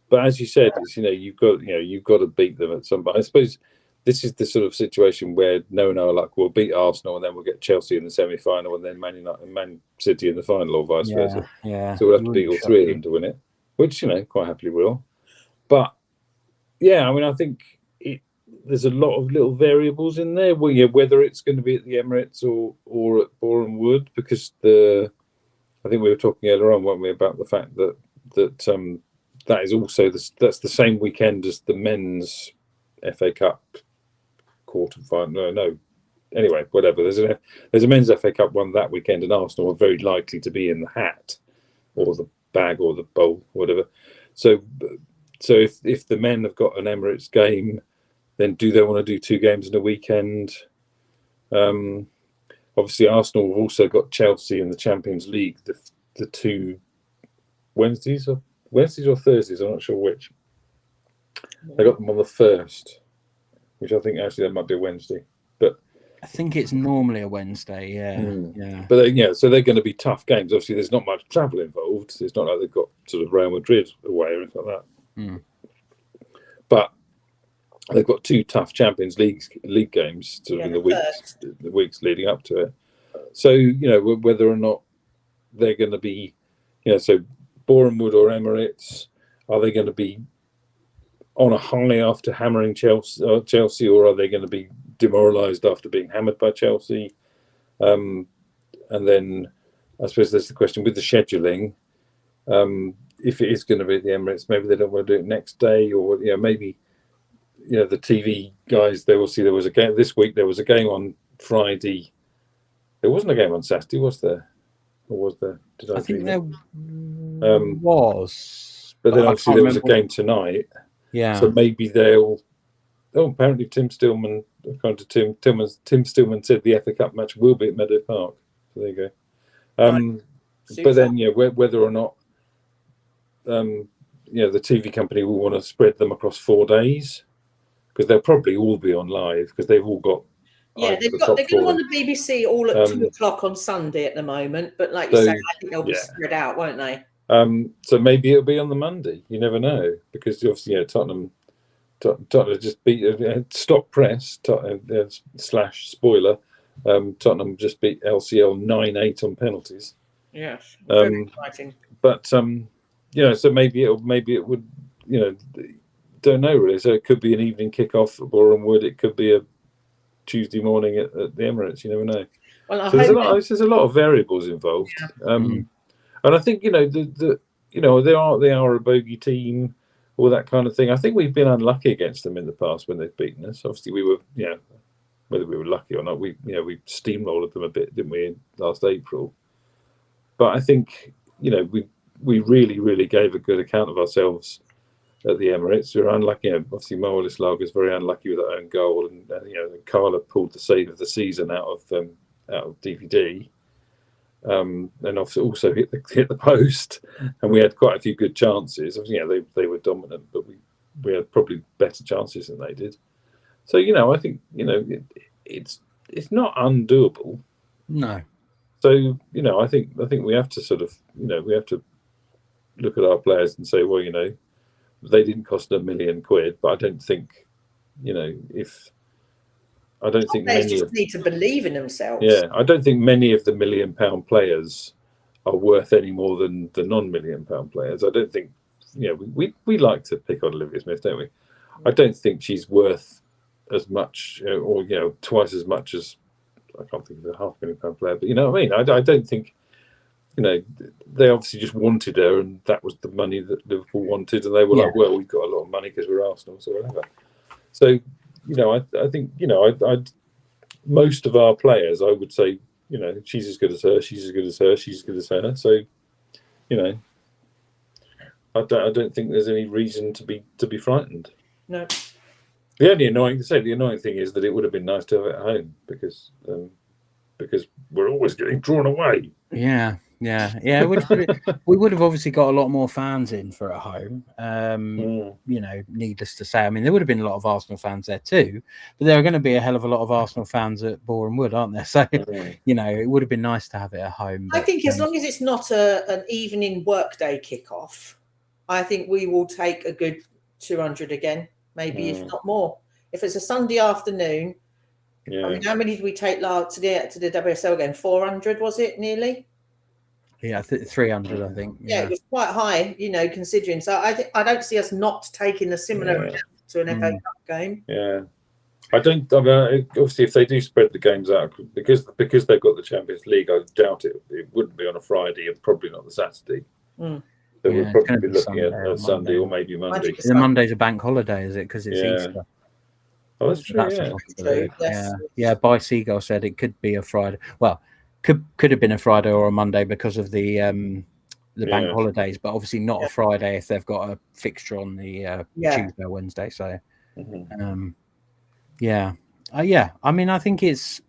but as you said, it's, you've got to beat them at some point. I suppose this is the sort of situation where we'll beat Arsenal and then we'll get Chelsea in the semi-final and then Man United and Man City in the final, or vice versa. Yeah. So we'll have to beat all 3 of them to win it. Which, quite happily will. But, I think there's a lot of little variables in there. Well, whether it's going to be at the Emirates or at Boreham Wood, because I think we were talking earlier on, weren't we, about the fact that that is also that's the same weekend as the men's FA Cup quarter final. No. Anyway, whatever. There's a men's FA Cup one that weekend, and Arsenal are very likely to be in the hat, or the bag, or the bowl, whatever. So if the men have got an Emirates game, then do they want to do 2 games in a weekend? Obviously, Arsenal have also got Chelsea in the Champions League, the 2 Wednesdays or Thursdays. I'm not sure which. They got them on the 1st, which I think actually that might be a Wednesday, but. I think it's normally a Wednesday, yeah. But so they're going to be tough games. Obviously, there's not much travel involved. It's not like they've got sort of Real Madrid away or anything like that. But they've got 2 tough Champions League games sort of in the weeks leading up to it. So whether or not they're going to be, so Bournemouth or Emirates, are they going to be on a high after hammering Chelsea, or are they going to be demoralised after being hammered by Chelsea? And then I suppose there's the question with the scheduling. If it is going to be at the Emirates, maybe they don't want to do it next day, or maybe the TV guys, they will see there was a game this week. There was a game on Friday. There wasn't a game on Saturday, was there? Or was there? I think there was. But then obviously there was a game tonight. Yeah. So maybe they'll. Oh, apparently Tim Stillman, according to Tim Stillman said the FA Cup match will be at Meadow Park. So there you go. But then, whether or not, the TV company will want to spread them across 4 days, because they'll probably all be on live, because they've all got. Yeah, they're going to want the BBC all at 2 o'clock on Sunday at the moment. But like you say, I think they'll be spread out, won't they? So maybe it'll be on the Monday. You never know, because obviously, Tottenham just beat stop press / spoiler. Tottenham just beat LCL 9-8 on penalties. Yes, very exciting. But so maybe it would don't know really. So it could be an evening kickoff at Bournemouth. It could be a Tuesday morning at the Emirates. You never know. Well, so there's a lot of variables involved. Yeah. And I think they are a bogey team, all that kind of thing. I think we've been unlucky against them in the past when they've beaten us. Obviously, we were, whether we were lucky or not, we steamrolled them a bit, didn't we, last April? But I think, we really, really gave a good account of ourselves at the Emirates. We were unlucky. Obviously, Moelis Lager is very unlucky with her own goal, and Carla pulled the save of the season out of DVD. And also hit the post, and we had quite a few good chances. They were dominant, but we had probably better chances than they did. So I think it's not undoable. No. So I think we have to sort of we have to look at our players and say, well, they didn't cost £1 million, but I don't think Players just need to believe in themselves. Yeah, I don't think many of the £1 million players are worth any more than the non-£1 million players. I don't think, we like to pick on Olivia Smith, don't we? I don't think she's worth as much, or twice as much as, I can't think of a £500,000 player, but you know what I mean. I don't think, they obviously just wanted her, and that was the money that Liverpool wanted, and they were like, well, we've got a lot of money because we're Arsenal, so whatever. So. I think, most of our players, I would say, she's as good as her, she's as good as her, she's as good as her. So, I don't think there's any reason to be frightened. No. The annoying thing is that it would have been nice to have it at home, because we're always getting drawn away. Yeah. We would have obviously got a lot more fans in for at home. Needless to say, I mean, there would have been a lot of Arsenal fans there too, but there are going to be a hell of a lot of Arsenal fans at Bournemouth, aren't there? So, it would have been nice to have it at home. I think as long as it's not an evening workday kickoff, I think we will take a good 200 again, maybe if not more. If it's a Sunday afternoon, I mean, how many did we take to the WSL game? 400, was it nearly? Yeah, 300, I think. Yeah, it was quite high, considering. So I don't see us not taking a similar amount to an FA Cup game. Yeah, obviously, if they do spread the games out, because they've got the Champions League, I doubt it wouldn't be on a Friday, and probably not the Saturday. They would probably be looking at Sunday or maybe Monday. The Monday's a bank holiday, is it? Because it's Easter. Oh, that's true. That's Yeah. a possibility. Yes. Yeah. By Seagull said it could be a Friday. Well, could have been a Friday or a Monday because of the bank holidays, but obviously not a Friday if they've got a fixture on the Tuesday or Wednesday. So, yeah. I mean, I think it's,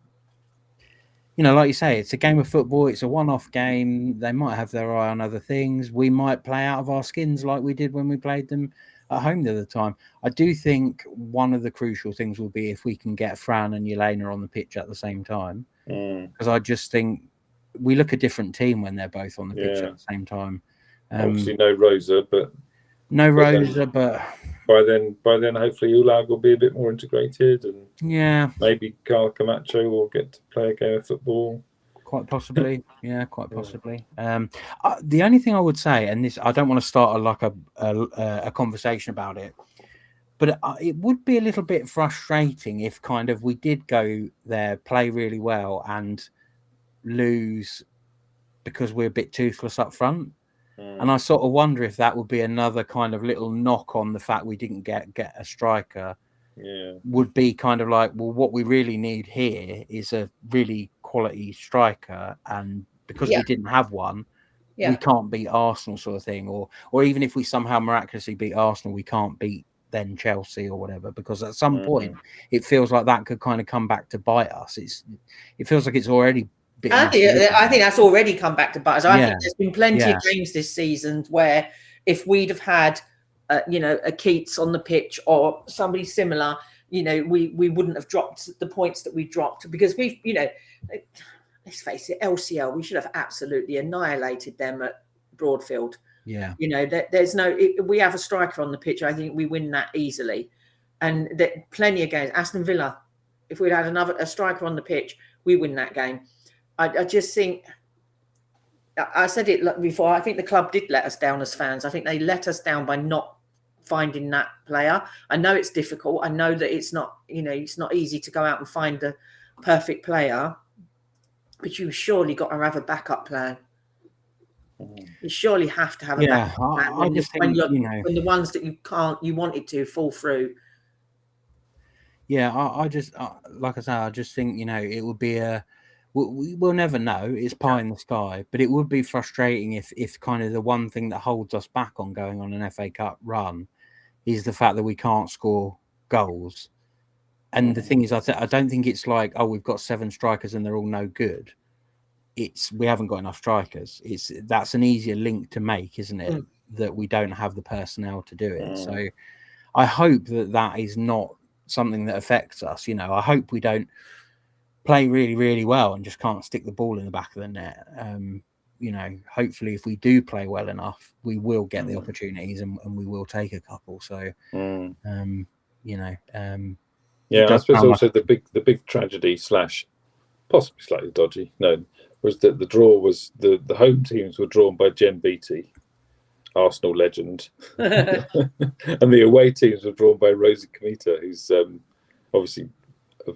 like you say, it's a game of football. It's a one-off game. They might have their eye on other things. We might play out of our skins like we did when we played them at home the other time. I do think one of the crucial things will be if we can get Fran and Yelena on the pitch at the same time, because I just think we look a different team when they're both on the pitch at the same time. Obviously, no Rosa, but by then, hopefully, Ulag will be a bit more integrated, and maybe Carl Camacho will get to play a game of football. Quite possibly, quite possibly. The only thing I would say, and this, I don't want to start a conversation about it, but it would be a little bit frustrating if kind of we did go there, play really well, and lose because we're a bit toothless up front. And I sort of wonder if that would be another kind of little knock on the fact we didn't get a striker. Would be kind of like, well, what we really need here is a really quality striker, and because we didn't have one, we can't beat Arsenal, sort of thing, or even if we somehow miraculously beat Arsenal, we can't beat then Chelsea or whatever, because at some point it feels like that could kind of come back to bite us. It feels like it's already I think that's already come back to bite us. I think there's been plenty of games this season where if we'd have had a Keats on the pitch or somebody similar, we wouldn't have dropped the points that we dropped, because we've, let's face it, LCL, we should have absolutely annihilated them at Broadfield. Yeah. There's we have a striker on the pitch. I think we win that easily. And plenty of games. Aston Villa, if we'd had a striker on the pitch, we win that game. I just think, I said it before, I think the club did let us down as fans. I think they let us down by not finding that player. I know it's difficult. I know that it's not, it's not easy to go out and find a perfect player, but you surely got to have a backup plan. You surely have to have a backup plan when the ones that you wanted to fall through. Yeah, I just, like I say, I just think, it would be we'll never know. It's pie in the sky, but it would be frustrating if kind of the one thing that holds us back on going on an FA Cup run is the fact that we can't score goals. And the thing is, I don't think it's like, oh, we've got 7 strikers and they're all no good. We haven't got enough strikers. That's an easier link to make, isn't it? That we don't have the personnel to do it. So I hope that is not something that affects us. I hope we don't play really, really well and just can't stick the ball in the back of the net. Hopefully if we do play well enough, we will get the opportunities and we will take a couple. So, I suppose also the big tragedy / possibly slightly dodgy, was that the draw was the home teams were drawn by Jen Beattie, Arsenal legend, and the away teams were drawn by Rosie Comita, who's obviously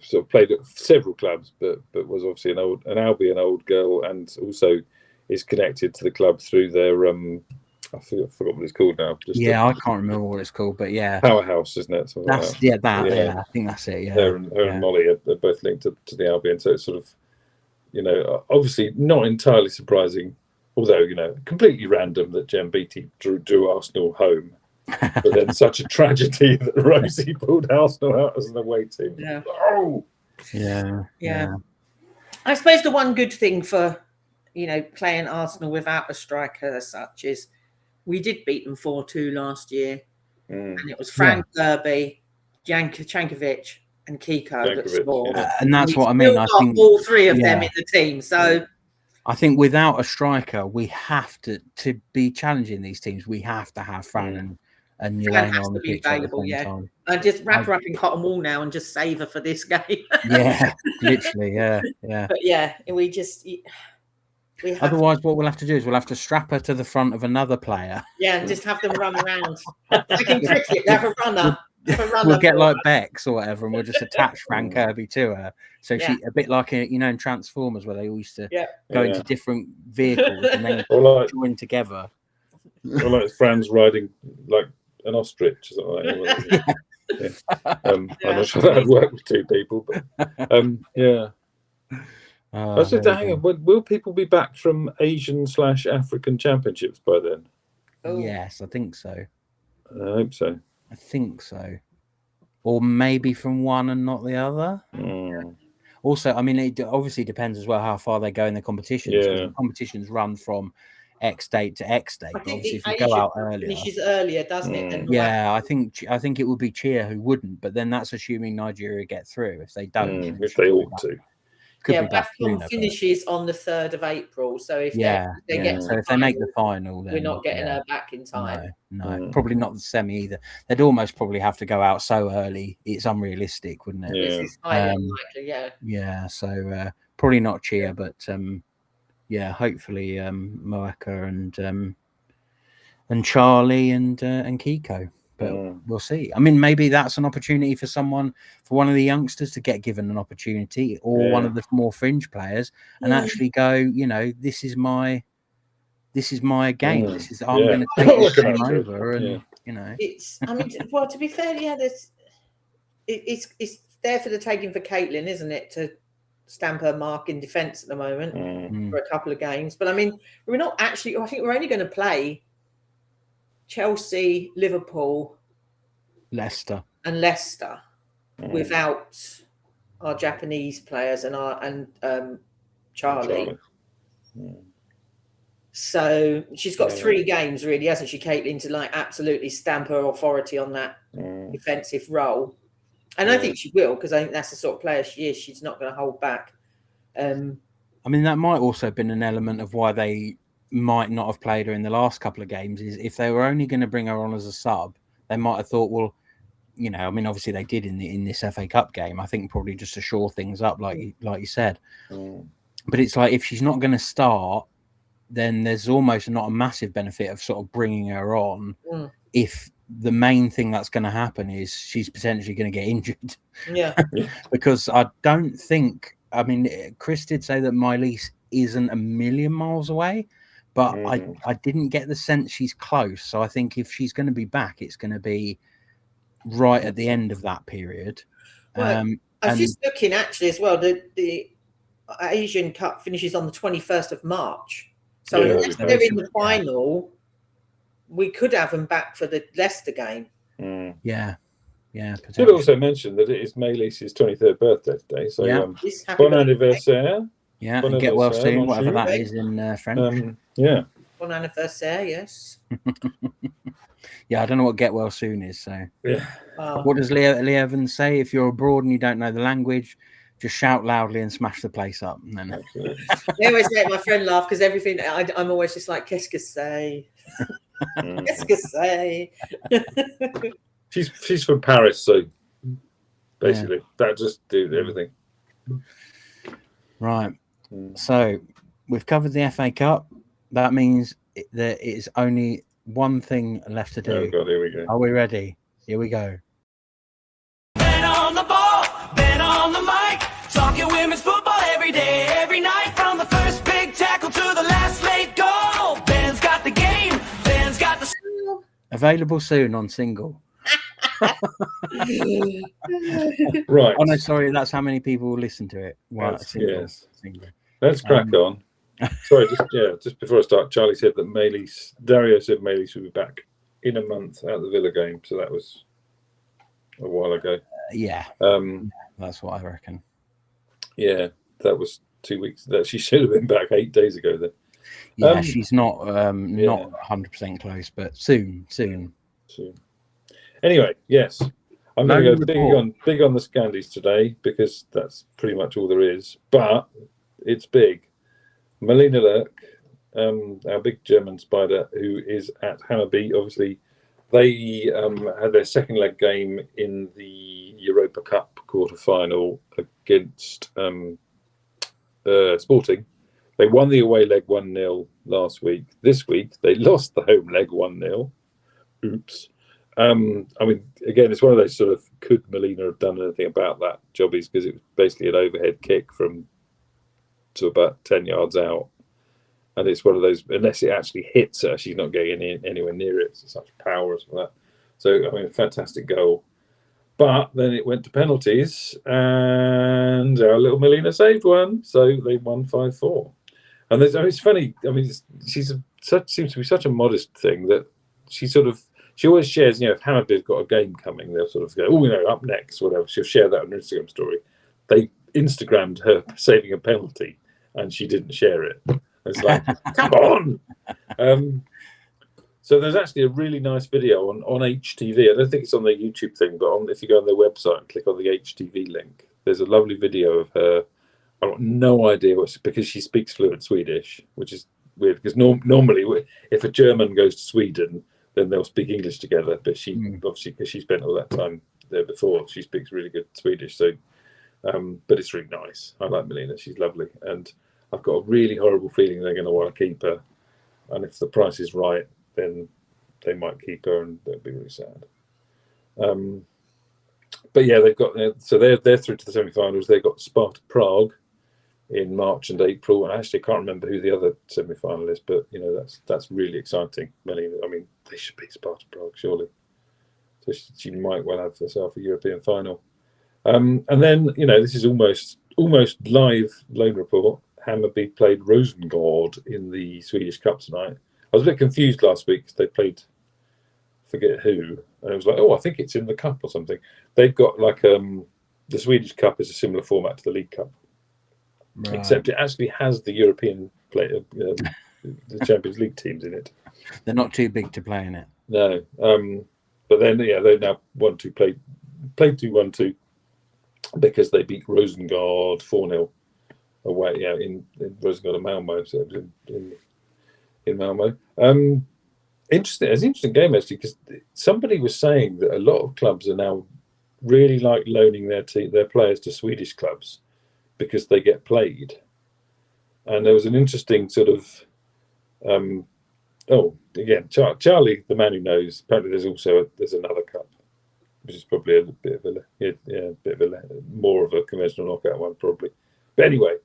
sort of played at several clubs, but was obviously an Albion old girl, and also is connected to the club through their I forgot what it's called now. I can't remember what it's called, but Powerhouse, isn't it? That's I think that's it. Yeah, her and Molly are both linked to the Albion, so it's sort of obviously not entirely surprising, although completely random that Jen Beattie drew Arsenal home. But then such a tragedy that Rosie pulled Arsenal out as an away team. Yeah. Oh! Yeah. I suppose the one good thing for, playing Arsenal without a striker as such is we did beat them 4-2 last year. And it was Frank Kirby, Jankovic and Kiko that scored. And that's what I mean. I think all 3 of them in the team. So I think without a striker, we have to be challenging these teams. We have to have Fran and Yelena on the pitch at the same time. I just wrap her up in cotton wool now and just save her for this game. Literally, yeah. But we just. Otherwise, what we'll have to do is we'll have to strap her to the front of another player. Yeah, and just have them run around. Like in cricket, they have a runner. We'll get like Bex or whatever, and we'll just attach Frank Kirby to her. So she, a bit like in Transformers, where they all used to go into different vehicles and then join together. Or like Fran's riding like an ostrich or something like that. I'm not sure that'd work with 2 people, but yeah. I was just hang on. Will people be back from Asian/African championships by then? Yes, I think so. I hope so. I think so. Or maybe from one and not the other. Also, I mean, it obviously depends as well how far they go in the competitions. Yeah. Because the competitions run from X date to X date. I think obviously, the if you go out earlier, finishes earlier, doesn't it? Than yeah, I think it would be Chia who wouldn't, but then that's assuming Nigeria get through. If they don't, if they ought to. AFCON finishes on the 3rd of April. So if they get so if they make the final, then we're not getting her back in time. No, probably not the semi either. They'd almost probably have to go out so early. It's unrealistic, wouldn't it? Yeah. It's highly unlikely, yeah. So probably not Chia, but hopefully Moeka and Charlie and Kiko. But we'll see. I mean, maybe that's an opportunity for one of the youngsters to get given an opportunity, or one of the more fringe players, and actually go, this is my game. This is I'm going to take this game over, and it's. I mean, well, to be fair, it's there for the taking for Caitlin, isn't it, to stamp her mark in defence at the moment for a couple of games. But I mean, we're not actually. I think we're only going to play Chelsea, Liverpool, Leicester without our Japanese players and Charlie. So she's got 3 games, really, hasn't she, Caitlin, to absolutely stamp her authority on that defensive role. And I think she will, because I think that's the sort of player she is. She's not going to hold back. I mean, that might also have been an element of why they might not have played her in the last couple of games. Is if they were only going to bring her on as a sub, they might have thought, well, I mean, obviously they did in this FA Cup game. I think probably just to shore things up, like you said. But it's like, if she's not going to start, then there's almost not a massive benefit of sort of bringing her on if the main thing that's going to happen is she's potentially going to get injured. Because I don't think, I mean, Chris did say that Milese isn't a million miles away, but I didn't get the sense she's close. So I think if she's going to be back, it's going to be right at the end of that period. Well, I was just looking actually as well. The Asian Cup finishes on the 21st of March. So if they're in the final, we could have them back for the Leicester game. Yeah. Should also mention that it is Melese's 23rd birthday today. So bon anniversaire. Yeah, and get well soon, whatever that is in French. Bon anniversaire, yes. Yeah, I don't know what get well soon is. So Oh. what does Lee Evans say? If you're abroad and you don't know the language, just shout loudly and smash the place up. And then They always make my friend laugh because everything I'm always just like, qu'est-ce que c'est? Qu'est-ce que c'est? She's from Paris, so basically that just do everything. Right. So we've covered the FA Cup. That means there is only one thing left to do. Oh God, here we go. Are we ready? Here we go. Ben on the ball, Ben on the mic, talking women's football every day, every night, from the first big tackle to the last late goal. Ben's got the game, Ben's got the... Available soon on single. Right. Oh no, sorry, that's how many people will listen to it. Right, Single. Single. Let's crack on. Sorry, just before I start, Charlie said that Dario said Milese will be back in a month at the Villa game, so that was a while ago. That's what I reckon. Yeah, that was 2 weeks. That she should have been back 8 days ago then. Yeah, she's not 100% close, but soon. Anyway, yes, I'm going to go big on the Scandies today because that's pretty much all there is. But it's big. Melina Lurk, our big German spider, who is at Hammarby. Obviously, they had their second leg game in the Europa Cup quarter-final against Sporting. They won the away leg 1-0 last week. This week, they lost the home leg 1-0. Oops. I mean, again, it's one of those sort of, could Melina have done anything about that, jobbies, because it was basically an overhead kick to about 10 yards out. And it's one of those, unless it actually hits her, she's not getting anywhere near it. It's such power as that. So, I mean, fantastic goal. But then it went to penalties, and our little Melina saved one, so they won 5-4. And it's funny. I mean, seems to be such a modest thing that she always shares. You know, if Hammerby's got a game coming, they'll sort of go, "Oh, you know, up next, whatever." She'll share that on her Instagram story. They Instagrammed her saving a penalty, and she didn't share it. It's like, come on. So there's actually a really nice video on HTV. I don't think it's on their YouTube thing, but if you go on their website and click on the HTV link, there's a lovely video of her. I've got no idea because she speaks fluent Swedish, which is weird because normally if a German goes to Sweden, then they'll speak English together. But she obviously, because she spent all that time there before, she speaks really good Swedish. So, but it's really nice. I like Melina. She's lovely. And I've got a really horrible feeling they're going to want to keep her. And if the price is right, then they might keep her, and that'd be really sad. But yeah, they've got they're through to the semi-finals. They've got Sparta Prague in March and April, and actually I can't remember who the other semi-final is, but you know that's really exciting. I mean, they should beat Sparta Prague surely, so she might well have herself a European final. And then this is almost live loan report. Hammarby played Rosengård in the Swedish Cup tonight. I was a bit confused last week because they played, forget who, and it was like, oh, I think it's in the cup or something. They've got like the Swedish Cup is a similar format to the League Cup, except it actually has the European play, the Champions League teams in it. They're not too big to play in it. No, but then they now played 2-1-2 because they beat Rosengård 4-0 away. Yeah, in Rosengård and Malmo, so it was in Malmo. Interesting. It's an interesting game actually because somebody was saying that a lot of clubs are now really like loaning their players to Swedish clubs because they get played. And there was an interesting sort of Charlie, the man who knows. Apparently, there's another cup, which is probably a bit of a more of a conventional knockout one probably. But anyway,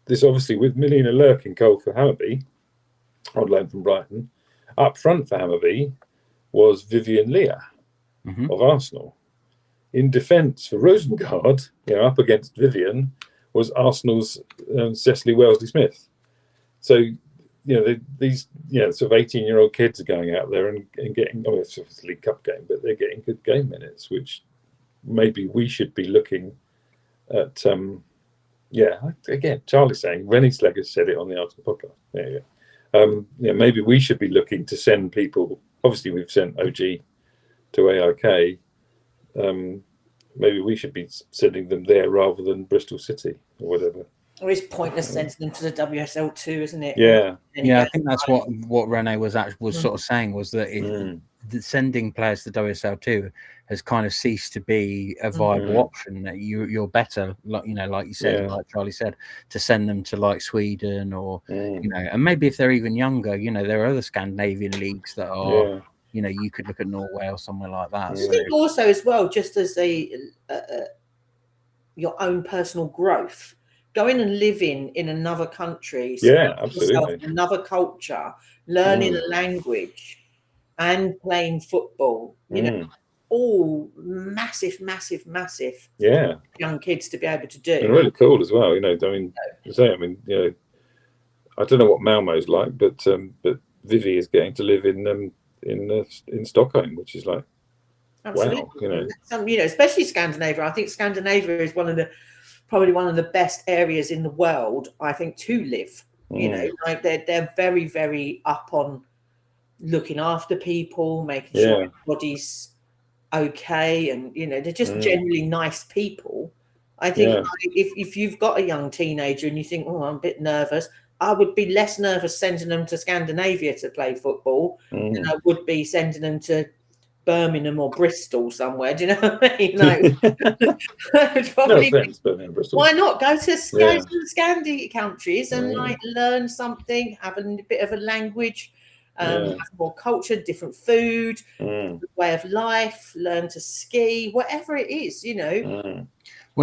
this obviously with Melina Lurk in goal for Hammarby, on loan from Brighton. Up front for Hammarby was Vivian Leah of Arsenal. In defence for Rosengård, up against Vivian, was Arsenal's Cecily Wellesley-Smith. So, these sort of 18-year-old kids are going out there and getting, it's a League Cup game, but they're getting good game minutes, which maybe we should be looking at. Again, Charlie's saying, Rennie Slegger said it on the Arsenal podcast. There you go. Maybe we should be looking to send people. Obviously, we've sent OG to AIK. Maybe we should be sending them there rather than Bristol City or whatever. Or it's pointless sending them to the WSL2, isn't it? Yeah. I think that's what Renee was sort of saying, was that sending players to WSL2 has kind of ceased to be a viable option. That you're better, like you said, like Charlie said, to send them to like Sweden or and maybe if they're even younger, there are other Scandinavian leagues that are you could look at Norway or somewhere like that. I think also as well, just as your own personal growth. Going and living in another country, absolutely, another culture, learning a language, and playing football. All massive young kids to be able to do. And really cool as well. I don't know what Malmo's like, but Vivi is getting to live in Stockholm, which is like absolutely. Wow. Especially Scandinavia. I think Scandinavia is probably one of the best areas in the world, I think, to live. Like they're very, very up on looking after people, making sure everybody's okay, and they're just generally nice people. I think if you've got a young teenager and you think, oh, I'm a bit nervous, I would be less nervous sending them to Scandinavia to play football than I would be sending them to Birmingham or Bristol somewhere. Do you know what I mean? Probably, no offense, Birmingham, Bristol. Why not go to Scandi countries and learn something, have a bit of a language, have more culture, different food, way of life, learn to ski, whatever it is,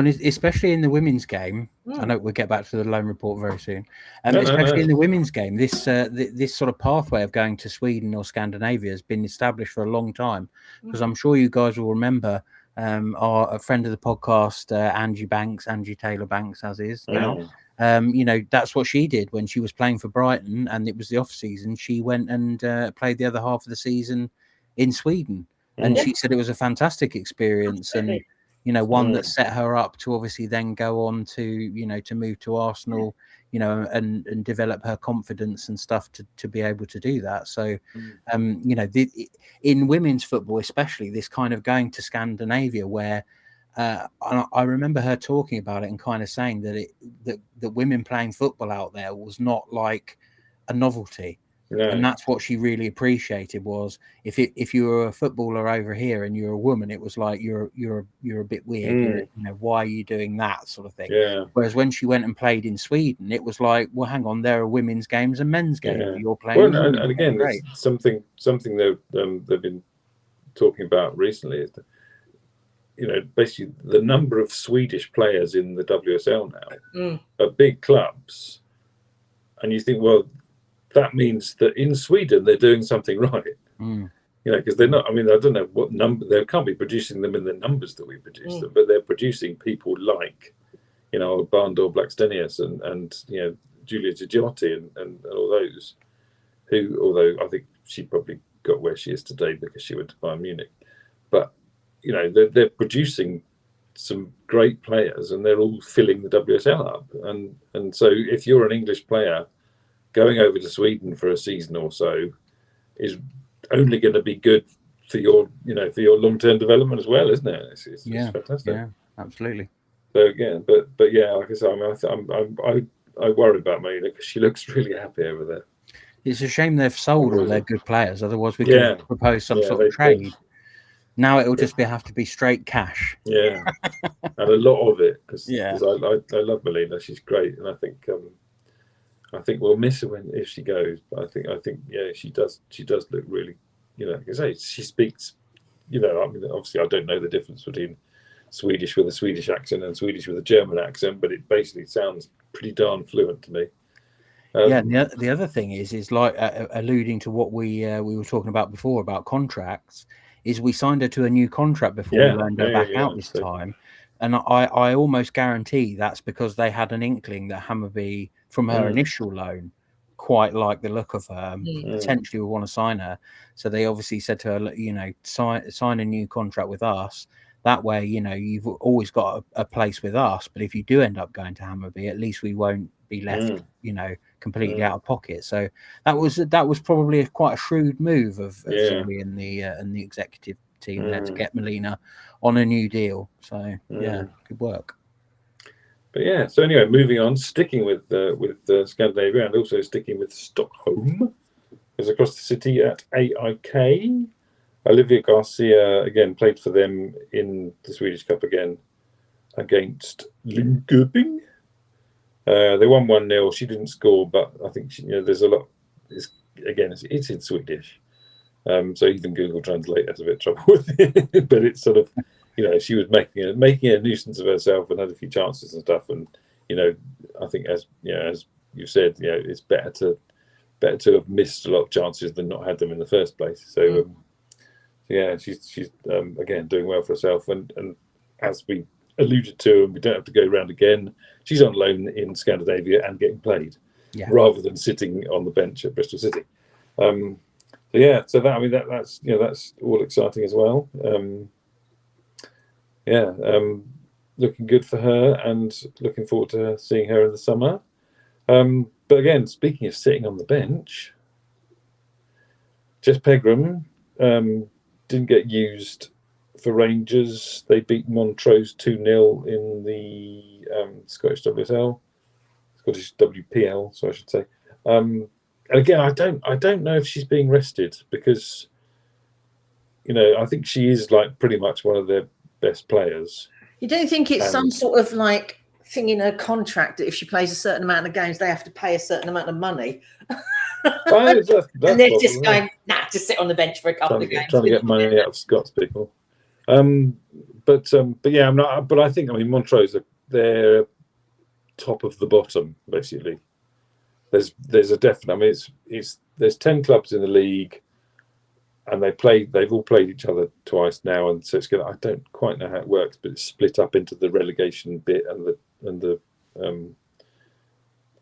Especially in the women's game, I know we'll get back to the loan report very soon. Especially in the women's game, this this sort of pathway of going to Sweden or Scandinavia has been established for a long time. Because I'm sure you guys will remember a friend of the podcast, Angie Taylor Banks, as is now. You know, that's what she did when she was playing for Brighton, and it was the off season. She went and played the other half of the season in Sweden, and she said it was a fantastic experience. And you know, one that set her up to obviously then go on to, you know, to move to Arsenal, you know, and develop her confidence and stuff to be able to do that. So, you know, in women's football, especially this kind of going to Scandinavia, where I remember her talking about it and kind of saying that that women playing football out there was not like a novelty. No. And that's what she really appreciated, was if you were a footballer over here and you're a woman, it was like you're a bit weird. You know, why are you doing that sort of thing? Yeah. Whereas when she went and played in Sweden, it was like, well, hang on, there are women's games and men's games. Yeah. You're playing. Well, and again, something they've been talking about recently is that, you know, basically the number of Swedish players in the WSL now are big clubs, and you think, well, that means that in Sweden they're doing something right, you know, because they're not. I mean, I don't know what number they can't be producing them in the numbers that we produce them, but they're producing people like, you know, Barndor Blackstenius and you know, Julia Gigliotti and all those, who, although I think she probably got where she is today because she went to Bayern Munich, but you know, they're producing some great players and they're all filling the WSL up, and so if you're an English player, going over to Sweden for a season or so is only going to be good for your, you know, for your long-term development as well, isn't it? It's fantastic. Yeah, absolutely. So again, but yeah, like I said, I mean, I worry about Melina because she looks really happy over there. It's a shame they've sold all their good players. Otherwise, we could propose some sort of trade. Did. Now it will just have to be straight cash. Yeah, and a lot of it because I love Melina. She's great, and I think we'll miss her if she goes. But I think yeah, she does look really, you know, because she speaks, you know, I mean, obviously I don't know the difference between Swedish with a Swedish accent and Swedish with a German accent, but it basically sounds pretty darn fluent to me. And the other thing is like alluding to what we were talking about before about contracts, is we signed her to a new contract before we loaned her back out this time. And I almost guarantee that's because they had an inkling that Hammarby, from her initial loan, quite like the look of her, potentially would want to sign her. So they obviously said to her, you know, sign a new contract with us. That way, you know, you've always got a place with us. But if you do end up going to Hammarby, at least we won't be left, you know, completely out of pocket. So that was probably quite a shrewd move of somebody in the executive team there to get Melina on a new deal. So good work. But yeah, so anyway, moving on, sticking with Scandinavia and also sticking with Stockholm, is across the city at AIK. Olivia Garcia again played for them in the Swedish Cup again against Linköping. They won 1-0. She didn't score, but I think there's a lot. It's in Swedish, so even Google Translate has a bit of trouble with it. But it's sort of, you know, she was making a nuisance of herself and had a few chances and stuff. And you know, I think as you said, you know, it's better to have missed a lot of chances than not had them in the first place. So she's again doing well for herself. And as we alluded to, and we don't have to go around again, she's on loan in Scandinavia and getting played rather than sitting on the bench at Bristol City. So that's all exciting as well. Looking good for her and looking forward to seeing her in the summer. But again, speaking of sitting on the bench, Jess Pegram didn't get used for Rangers. They beat Montrose 2-0 in the Scottish WPL, so I should say. And again, I don't know if she's being rested because, you know, I think she is like pretty much one of their best players. You don't think it's some sort of like thing in her contract that if she plays a certain amount of games, they have to pay a certain amount of money? That's and they're just going, just sit on the bench for a couple of games. Trying to get money out of Scots people. but yeah, I'm not. But I think Montrose they're top of the bottom basically. There's a definite. There's 10 clubs in the league, and they've all played each other twice now, and so it's good. I don't quite know how it works, but it's split up into the relegation bit and the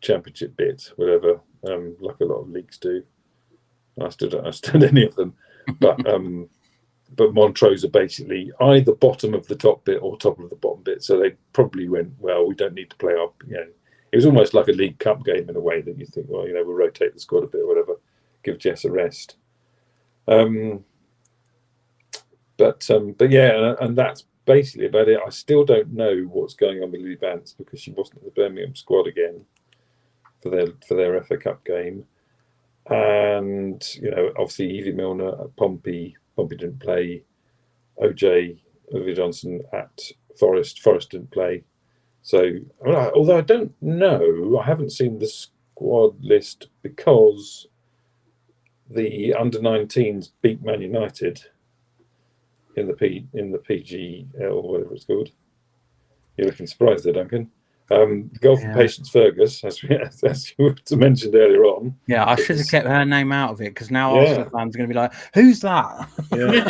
championship bit, whatever, like a lot of leagues do. I still don't understand any of them, but Montrose are basically either bottom of the top bit or top of the bottom bit. So they probably went, well, we don't need to play our, it was almost like a League Cup game in a way that you think, well, we'll rotate the squad a bit or whatever, give Jess a rest. But yeah, and that's basically about it. I still don't know what's going on with Lily Vance because she wasn't in the Birmingham squad again for their FA Cup game. And, obviously Evie Milner at Pompey didn't play. Olivia Johnson at Forest didn't play. So, although I don't know, I haven't seen the squad list because the under-19s beat Man United in the PGL, whatever it's called. You're looking surprised there, Duncan. Goal for Patience Fergus, as you mentioned earlier on. Yeah, I should have kept her name out of it because now Arsenal fans are going to be like, "Who's that?" Yeah,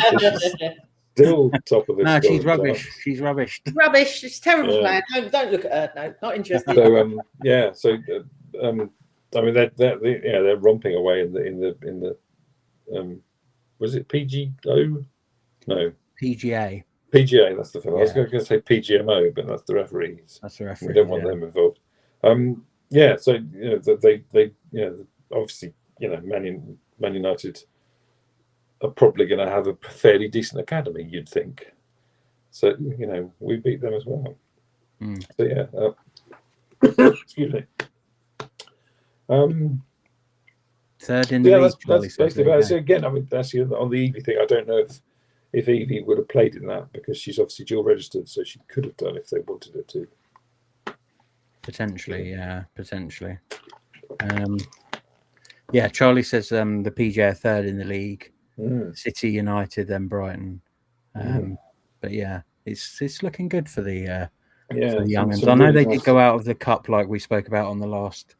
still top of this. No, she's rubbish. Time. She's rubbish. Rubbish. She's terrible player. Don't look at her. No, not interested. So they're romping away in the was it PGO? No, PGA. PGA, that's the thing. I was going to say PGMO, but that's the referees. That's the referee. We don't want them involved. So they obviously Man United are probably going to have a fairly decent academy, you'd think. So we beat them as well. So yeah, excuse me. Third in the league. That's basically about it. So again, actually on the Evie thing, I don't know if Evie would have played in that because she's obviously dual registered, so she could have done if they wanted her to. Potentially. Charlie says the PGA are third in the league. City, United, then Brighton. But yeah, it's looking good for the young ones. I know they did go out of the cup like we spoke about on the last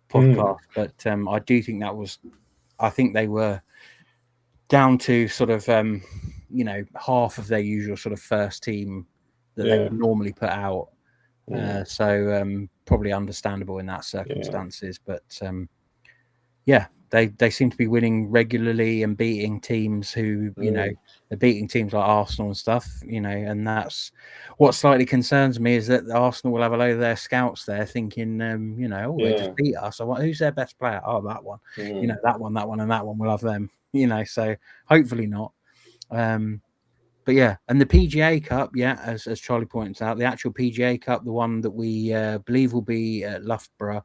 podcast, but I do think I think they were down to sort of half of their usual sort of first team that they would normally put out. So probably understandable in that circumstances, but they seem to be winning regularly and beating teams who they're beating teams like Arsenal and stuff, and that's what slightly concerns me is that Arsenal will have a load of their scouts there thinking they just beat us. Who's their best player? Oh, that one. That one and that one, we'll have them, so hopefully not. But yeah, and the PGA Cup, as Charlie points out, the actual PGA Cup, the one that we believe will be at Loughborough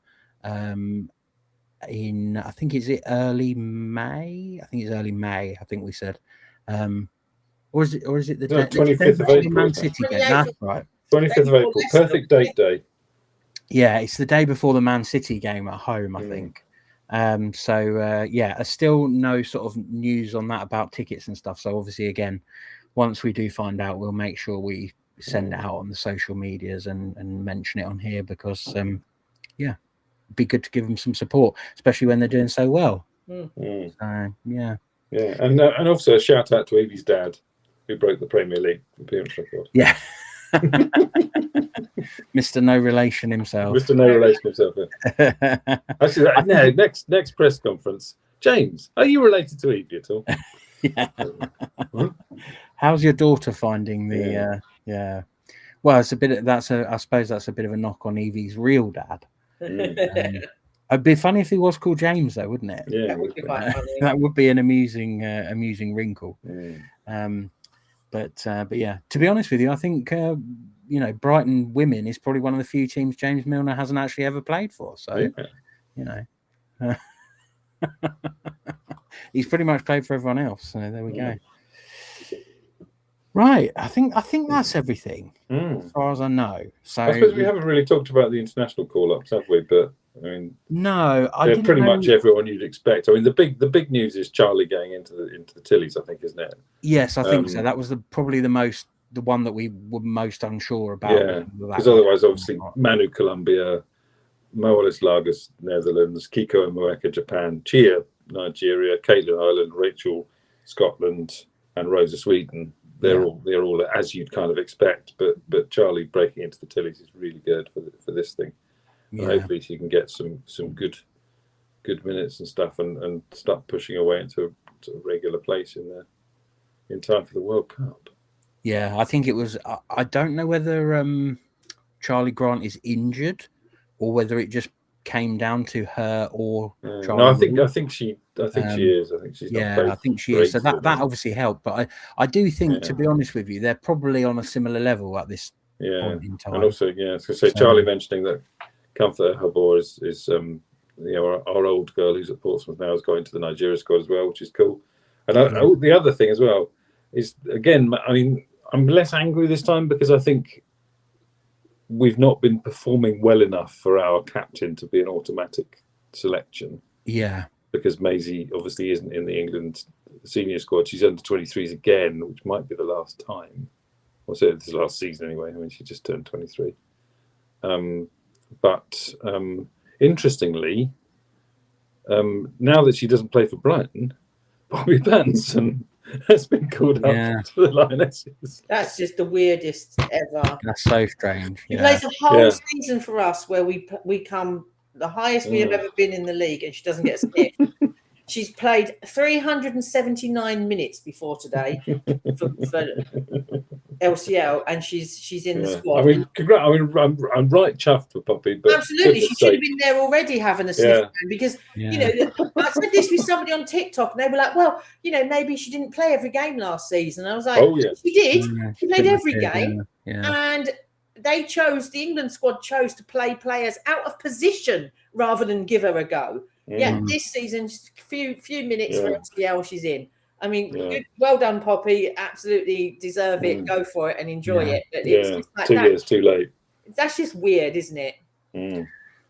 in, I think, is it early May? I think it's early May, I think we said. Or is it the 25th of April? Man City game? That's right. 25th of April, perfect date day. Yeah, it's the day before the Man City game at home, I think. There's still no sort of news on that about tickets and stuff. So obviously, again, once we do find out, we'll make sure we send it out on the social medias and mention it on here because, it'd be good to give them some support, especially when they're doing so well. So, yeah. Yeah, and also a shout out to Evie's dad, who broke the Premier League appearance record. Yeah. Mr. No Relation himself. Yeah. Actually, next press conference, James, are you related to Evie at all? Yeah. How's your daughter finding the? Well, it's a bit. I suppose that's a bit of a knock on Evie's real dad. It'd be funny if he was called James, though, wouldn't it? Yeah, that would be quite funny. That would be an amusing wrinkle. But yeah, to be honest with you, I think Brighton women is probably one of the few teams James Milner hasn't actually ever played for. So he's pretty much played for everyone else. So there we go. Right, I think that's everything as far as I know. So I suppose we haven't really talked about the international call-ups, have we? But I mean, no, they're pretty much everyone you'd expect. I mean, the big news is Charlie going into the Tillies, I think, isn't it? Yes, I think so. That was probably the most the one that we were most unsure about. Yeah, because otherwise, obviously, Manu Colombia, Moelis Lagos, Netherlands, Kiko Moeka, Japan, Chia, Nigeria, Caitlin Ireland, Rachel, Scotland, and Rosa, Sweden. They're all as you'd kind of expect. But Charlie breaking into the Tillies is really good for this thing. And hopefully she can get some good minutes and stuff, and start pushing her way into a regular place in time for the World Cup. Yeah, I think it was. I don't know whether Charlie Grant is injured or whether it just came down to her or Charlie. No, I think she is. I think she's not. I think she is. So that obviously helped. But I do think, to be honest with you, they're probably on a similar level at this point in time. And also, I was going to say, Charlie mentioning that Comfort Habor is our old girl who's at Portsmouth now has got into the Nigeria squad as well, which is cool. And the other thing as well is, again, I mean, I'm less angry this time because I think we've not been performing well enough for our captain to be an automatic selection. Yeah. Because Maisie obviously isn't in the England senior squad. She's under 23s again, which might be the last time. Or so this last season anyway. I mean, she just turned 23. But interestingly, now that she doesn't play for Brighton, Bobby Pattinson has been called up to the Lionesses. That's just the weirdest ever. That's so strange. She plays a whole season for us where we come the highest we have ever been in the league, and she doesn't get a sniff. She's played 379 minutes before today for LCL, and she's in the squad. I mean, I'm right chuffed for Poppy. But absolutely, she should have been there already having a sniff because I said this with somebody on TikTok, and they were like, "Well, maybe she didn't play every game last season." I was like, "She did. She played every game, and the England squad chose to play players out of position rather than give her a go." This season, just a few minutes for LCL, she's in. I mean, good, well done, Poppy. Absolutely deserve it. Go for it and enjoy it. But it's like 2 years too late. That's just weird, isn't it?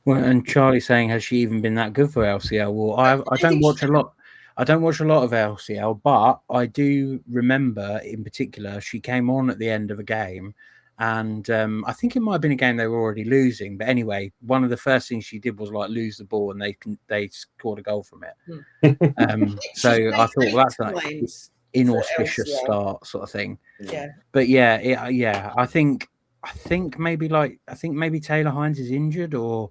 Well, and Charlie saying, has she even been that good for LCL? Well, I don't watch a lot. I don't watch a lot of LCL, but I do remember in particular she came on at the end of a game. And I think it might have been a game they were already losing. But anyway, one of the first things she did was lose the ball, and they scored a goal from it. So I thought, well, that's like inauspicious start sort of thing. Yeah. But I think maybe Taylor Hines is injured, or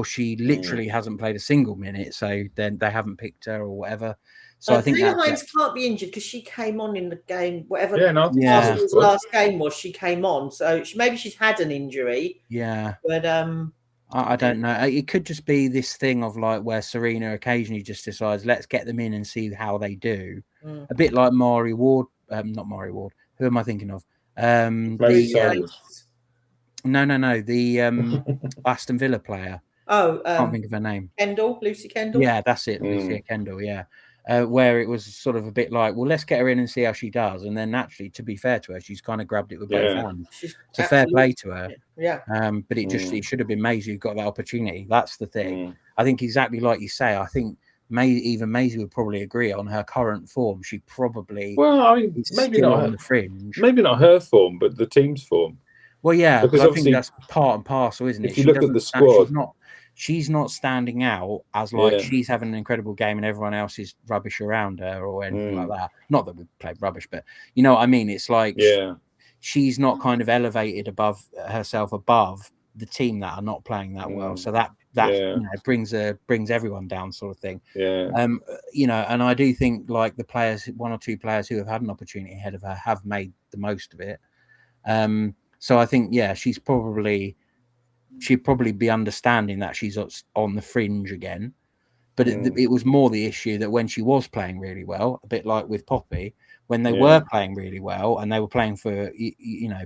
she literally hasn't played a single minute, so then they haven't picked her or whatever. So I think Taylor Hines can't be injured because she came on in the game, whatever Arsenal's last game was. She came on, so maybe she's had an injury. Yeah, but I don't know. It could just be this thing of where Serena occasionally just decides, let's get them in and see how they do. A bit like Mari Ward, not Mari Ward. Who am I thinking of? No, the Aston Villa player. Can't think of her name. Lucy Kendall. Yeah, that's it, Lucy Kendall. Yeah. Where it was sort of a bit like, well, let's get her in and see how she does. And then naturally, to be fair to her, she's kind of grabbed it with both hands. So fair play to her. Yeah. But it should have been Maisie who got that opportunity. That's the thing. I think exactly like you say. I think even Maisie would probably agree on her current form. She probably maybe not on the fringe. Maybe not her form, but the team's form. Well, yeah, because I think that's part and parcel, isn't it? If you look at the squad, she's not standing out as she's having an incredible game and everyone else is rubbish around her or anything like that. Not that we played rubbish, but you know what I mean? It's like she's not kind of elevated above herself above the team that are not playing that well. So that brings everyone down, sort of thing. And I do think the players, one or two players who have had an opportunity ahead of her have made the most of it. So I think she'd probably be understanding that she's on the fringe again. But it was more the issue that when she was playing really well, a bit like with Poppy, when they were playing really well and they were playing for,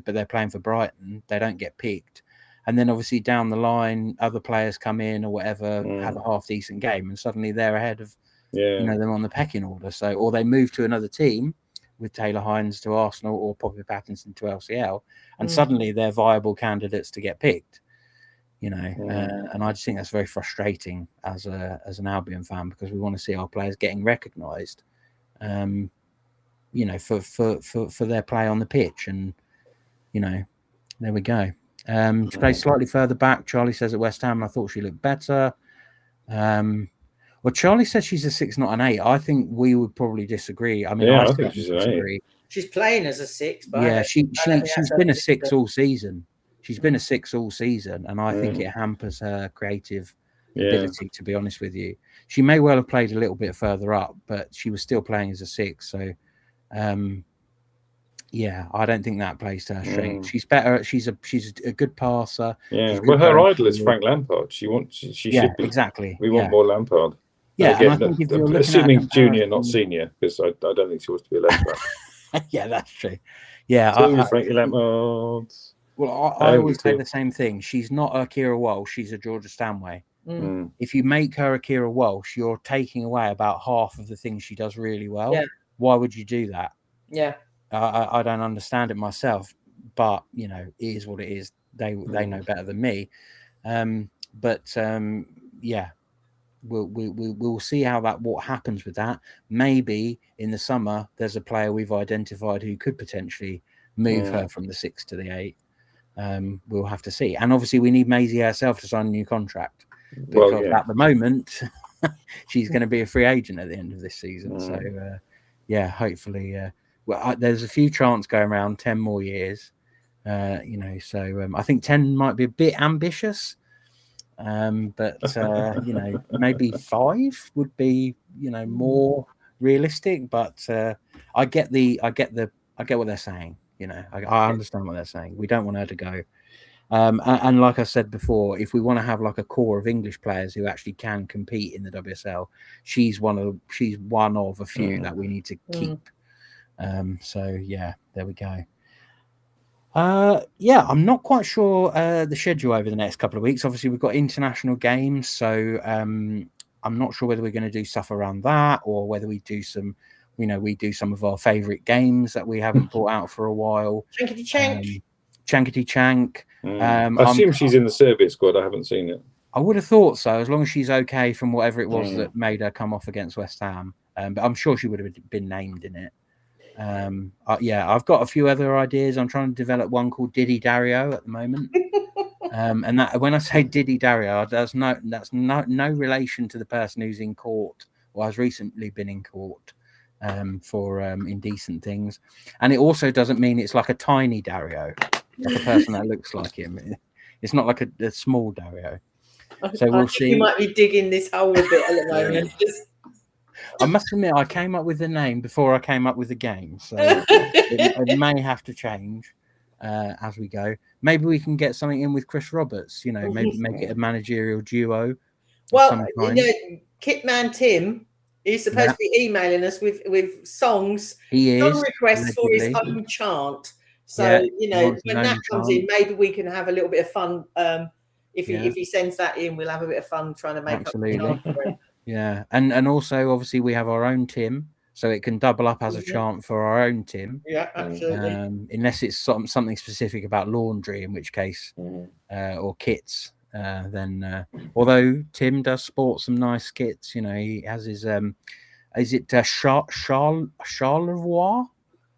but they're playing for Brighton, they don't get picked. And then obviously down the line, other players come in or whatever, have a half decent game, and suddenly they're ahead of them on the pecking order. So, or they move to another team with Taylor Hines to Arsenal or Poppy Pattinson to LCL, and suddenly they're viable candidates to get picked. And I just think that's very frustrating as an Albion fan, because we want to see our players getting recognised, for their play on the pitch. And there we go. She plays slightly further back. Charlie says at West Ham, I thought she looked better. Well, Charlie says she's a 6, not an 8. I think we would probably disagree. I mean, I think she's an 8. She's playing as a 6, but yeah, she's been a 6 all season. She's been a 6 all season, and I think it hampers her creative ability, to be honest with you. She may well have played a little bit further up, but she was still playing as a 6. So, I don't think that plays to her strength. She's better. She's a good passer. Yeah, well, her idol is Frank Lampard. She should be. Exactly. We want more Lampard. Yeah, again, and I think if you're assuming junior, not senior, because I don't think she wants to be a left back. Yeah, that's true. Yeah, Frankie Lampard. Well, I always say the same thing. She's not a Kira Walsh. She's a Georgia Stanway. If you make her a Kira Walsh, you're taking away about half of the things she does really well. Yeah. Why would you do that? Yeah. I don't understand it myself, but it is what it is. They know better than me. We'll see what happens with that. Maybe in the summer there's a player we've identified who could potentially move her from the 6 to the 8. We'll have to see. And obviously we need Maisie herself to sign a new contract, because at the moment she's going to be a free agent at the end of this season. So hopefully there's a few chants going around 10 more years, so I think 10 might be a bit ambitious, but maybe 5 would be more realistic. But I get what they're saying. I understand what they're saying. We don't want her to go. And like I said before, if we want to have like a core of English players who actually can compete in the WSL, she's one of a few that we need to keep. There we go. I'm not quite sure the schedule over the next couple of weeks. Obviously, we've got international games, so I'm not sure whether we're going to do stuff around that, or whether we do some, we do some of our favourite games that we haven't brought out for a while. Chankety Chank. I assume she's in the Serbia squad. I haven't seen it. I would have thought so, as long as she's okay from whatever it was that made her come off against West Ham. But I'm sure she would have been named in it. I've got a few other ideas. I'm trying to develop one called Diddy Dario at the moment. And that, when I say Diddy Dario, that's no relation to the person who's in court or has recently been in court for indecent things. And it also doesn't mean it's like a tiny Dario, like a person that looks like him. It's not like a small Dario. So we'll see. You might be digging this hole a bit at the moment. I must admit, I came up with the name before I came up with the game, so it may have to change as we go. Maybe we can get something in with Chris Roberts. Maybe make it a managerial duo. Well, Kitman Tim is supposed to be emailing us with songs, song requests for his own chant. So when that comes in, maybe we can have a little bit of fun. If he sends that in, we'll have a bit of fun trying to make up a chant for it. Yeah, and also obviously we have our own Tim, so it can double up as a chant for our own Tim. Yeah, absolutely. Unless it's something specific about laundry, in which case, or kits. Then, although Tim does sport some nice kits, he has his is it Charleroi?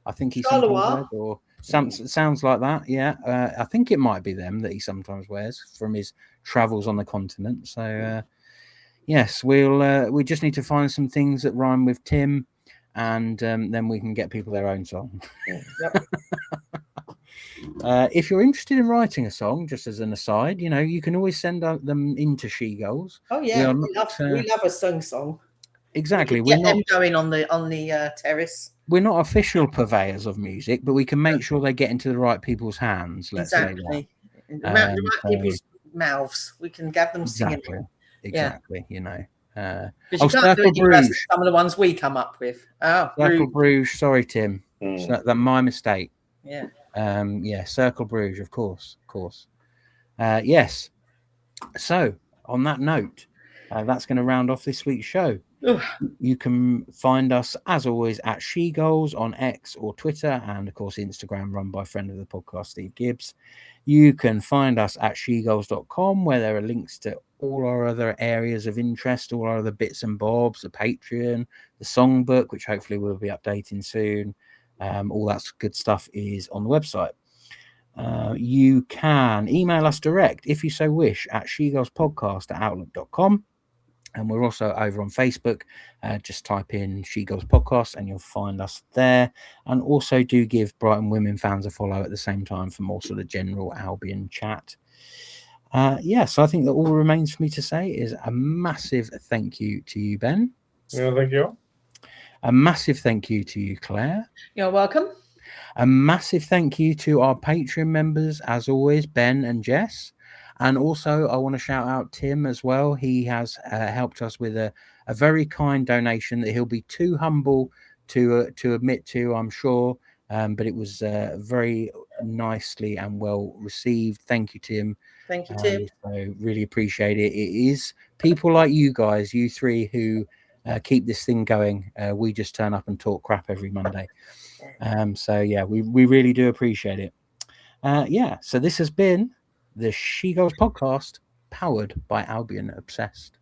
I think he sometimes wears, or sounds like that. Yeah, I think it might be them that he sometimes wears from his travels on the continent. So. Yes, we just need to find some things that rhyme with Tim, and then we can get people their own song. If you're interested in writing a song, just as an aside, you can always send them into SheGulls. Oh yeah, we love a song. Exactly, we're not going on the terrace. We're not official purveyors of music, but we can make sure they get into the right people's hands. Let's say that. The right people's mouths. We can get them singing. Exactly, Circle Bruges. Some of the ones we come up with. Circle Bruges. Sorry, Tim. That's my mistake. Yeah. Circle Bruges, of course. Yes. So, on that note, that's going to round off this week's show. You can find us, as always, at SheGulls on X or Twitter, and of course Instagram, run by friend of the podcast, Steve Gibbs. You can find us at SheGulls.com, where there are links to all our other areas of interest, all our other bits and bobs, the Patreon, the songbook, which hopefully we'll be updating soon. All that good stuff is on the website. You can email us direct if you so wish at SheGullsPodcast@outlook.com. And we're also over on Facebook. Just type in SheGulls Podcast and you'll find us there. And also do give Brighton women fans a follow at the same time for more sort of general Albion chat. So I think that all remains for me to say is a massive thank you to you, Ben. Yeah, thank you. A massive thank you to you, Claire. You're welcome. A massive thank you to our Patreon members, as always, Ben and Jess. And also, I want to shout out Tim as well. He has helped us with a very kind donation that he'll be too humble to admit to, I'm sure. But it was very nicely and well received. Thank you, Tim. Thank you, Tim. So really appreciate it. It is people like you guys, you three, who keep this thing going. We just turn up and talk crap every Monday. We really do appreciate it. So this has been the SheGulls Podcast, powered by Albion Obsessed.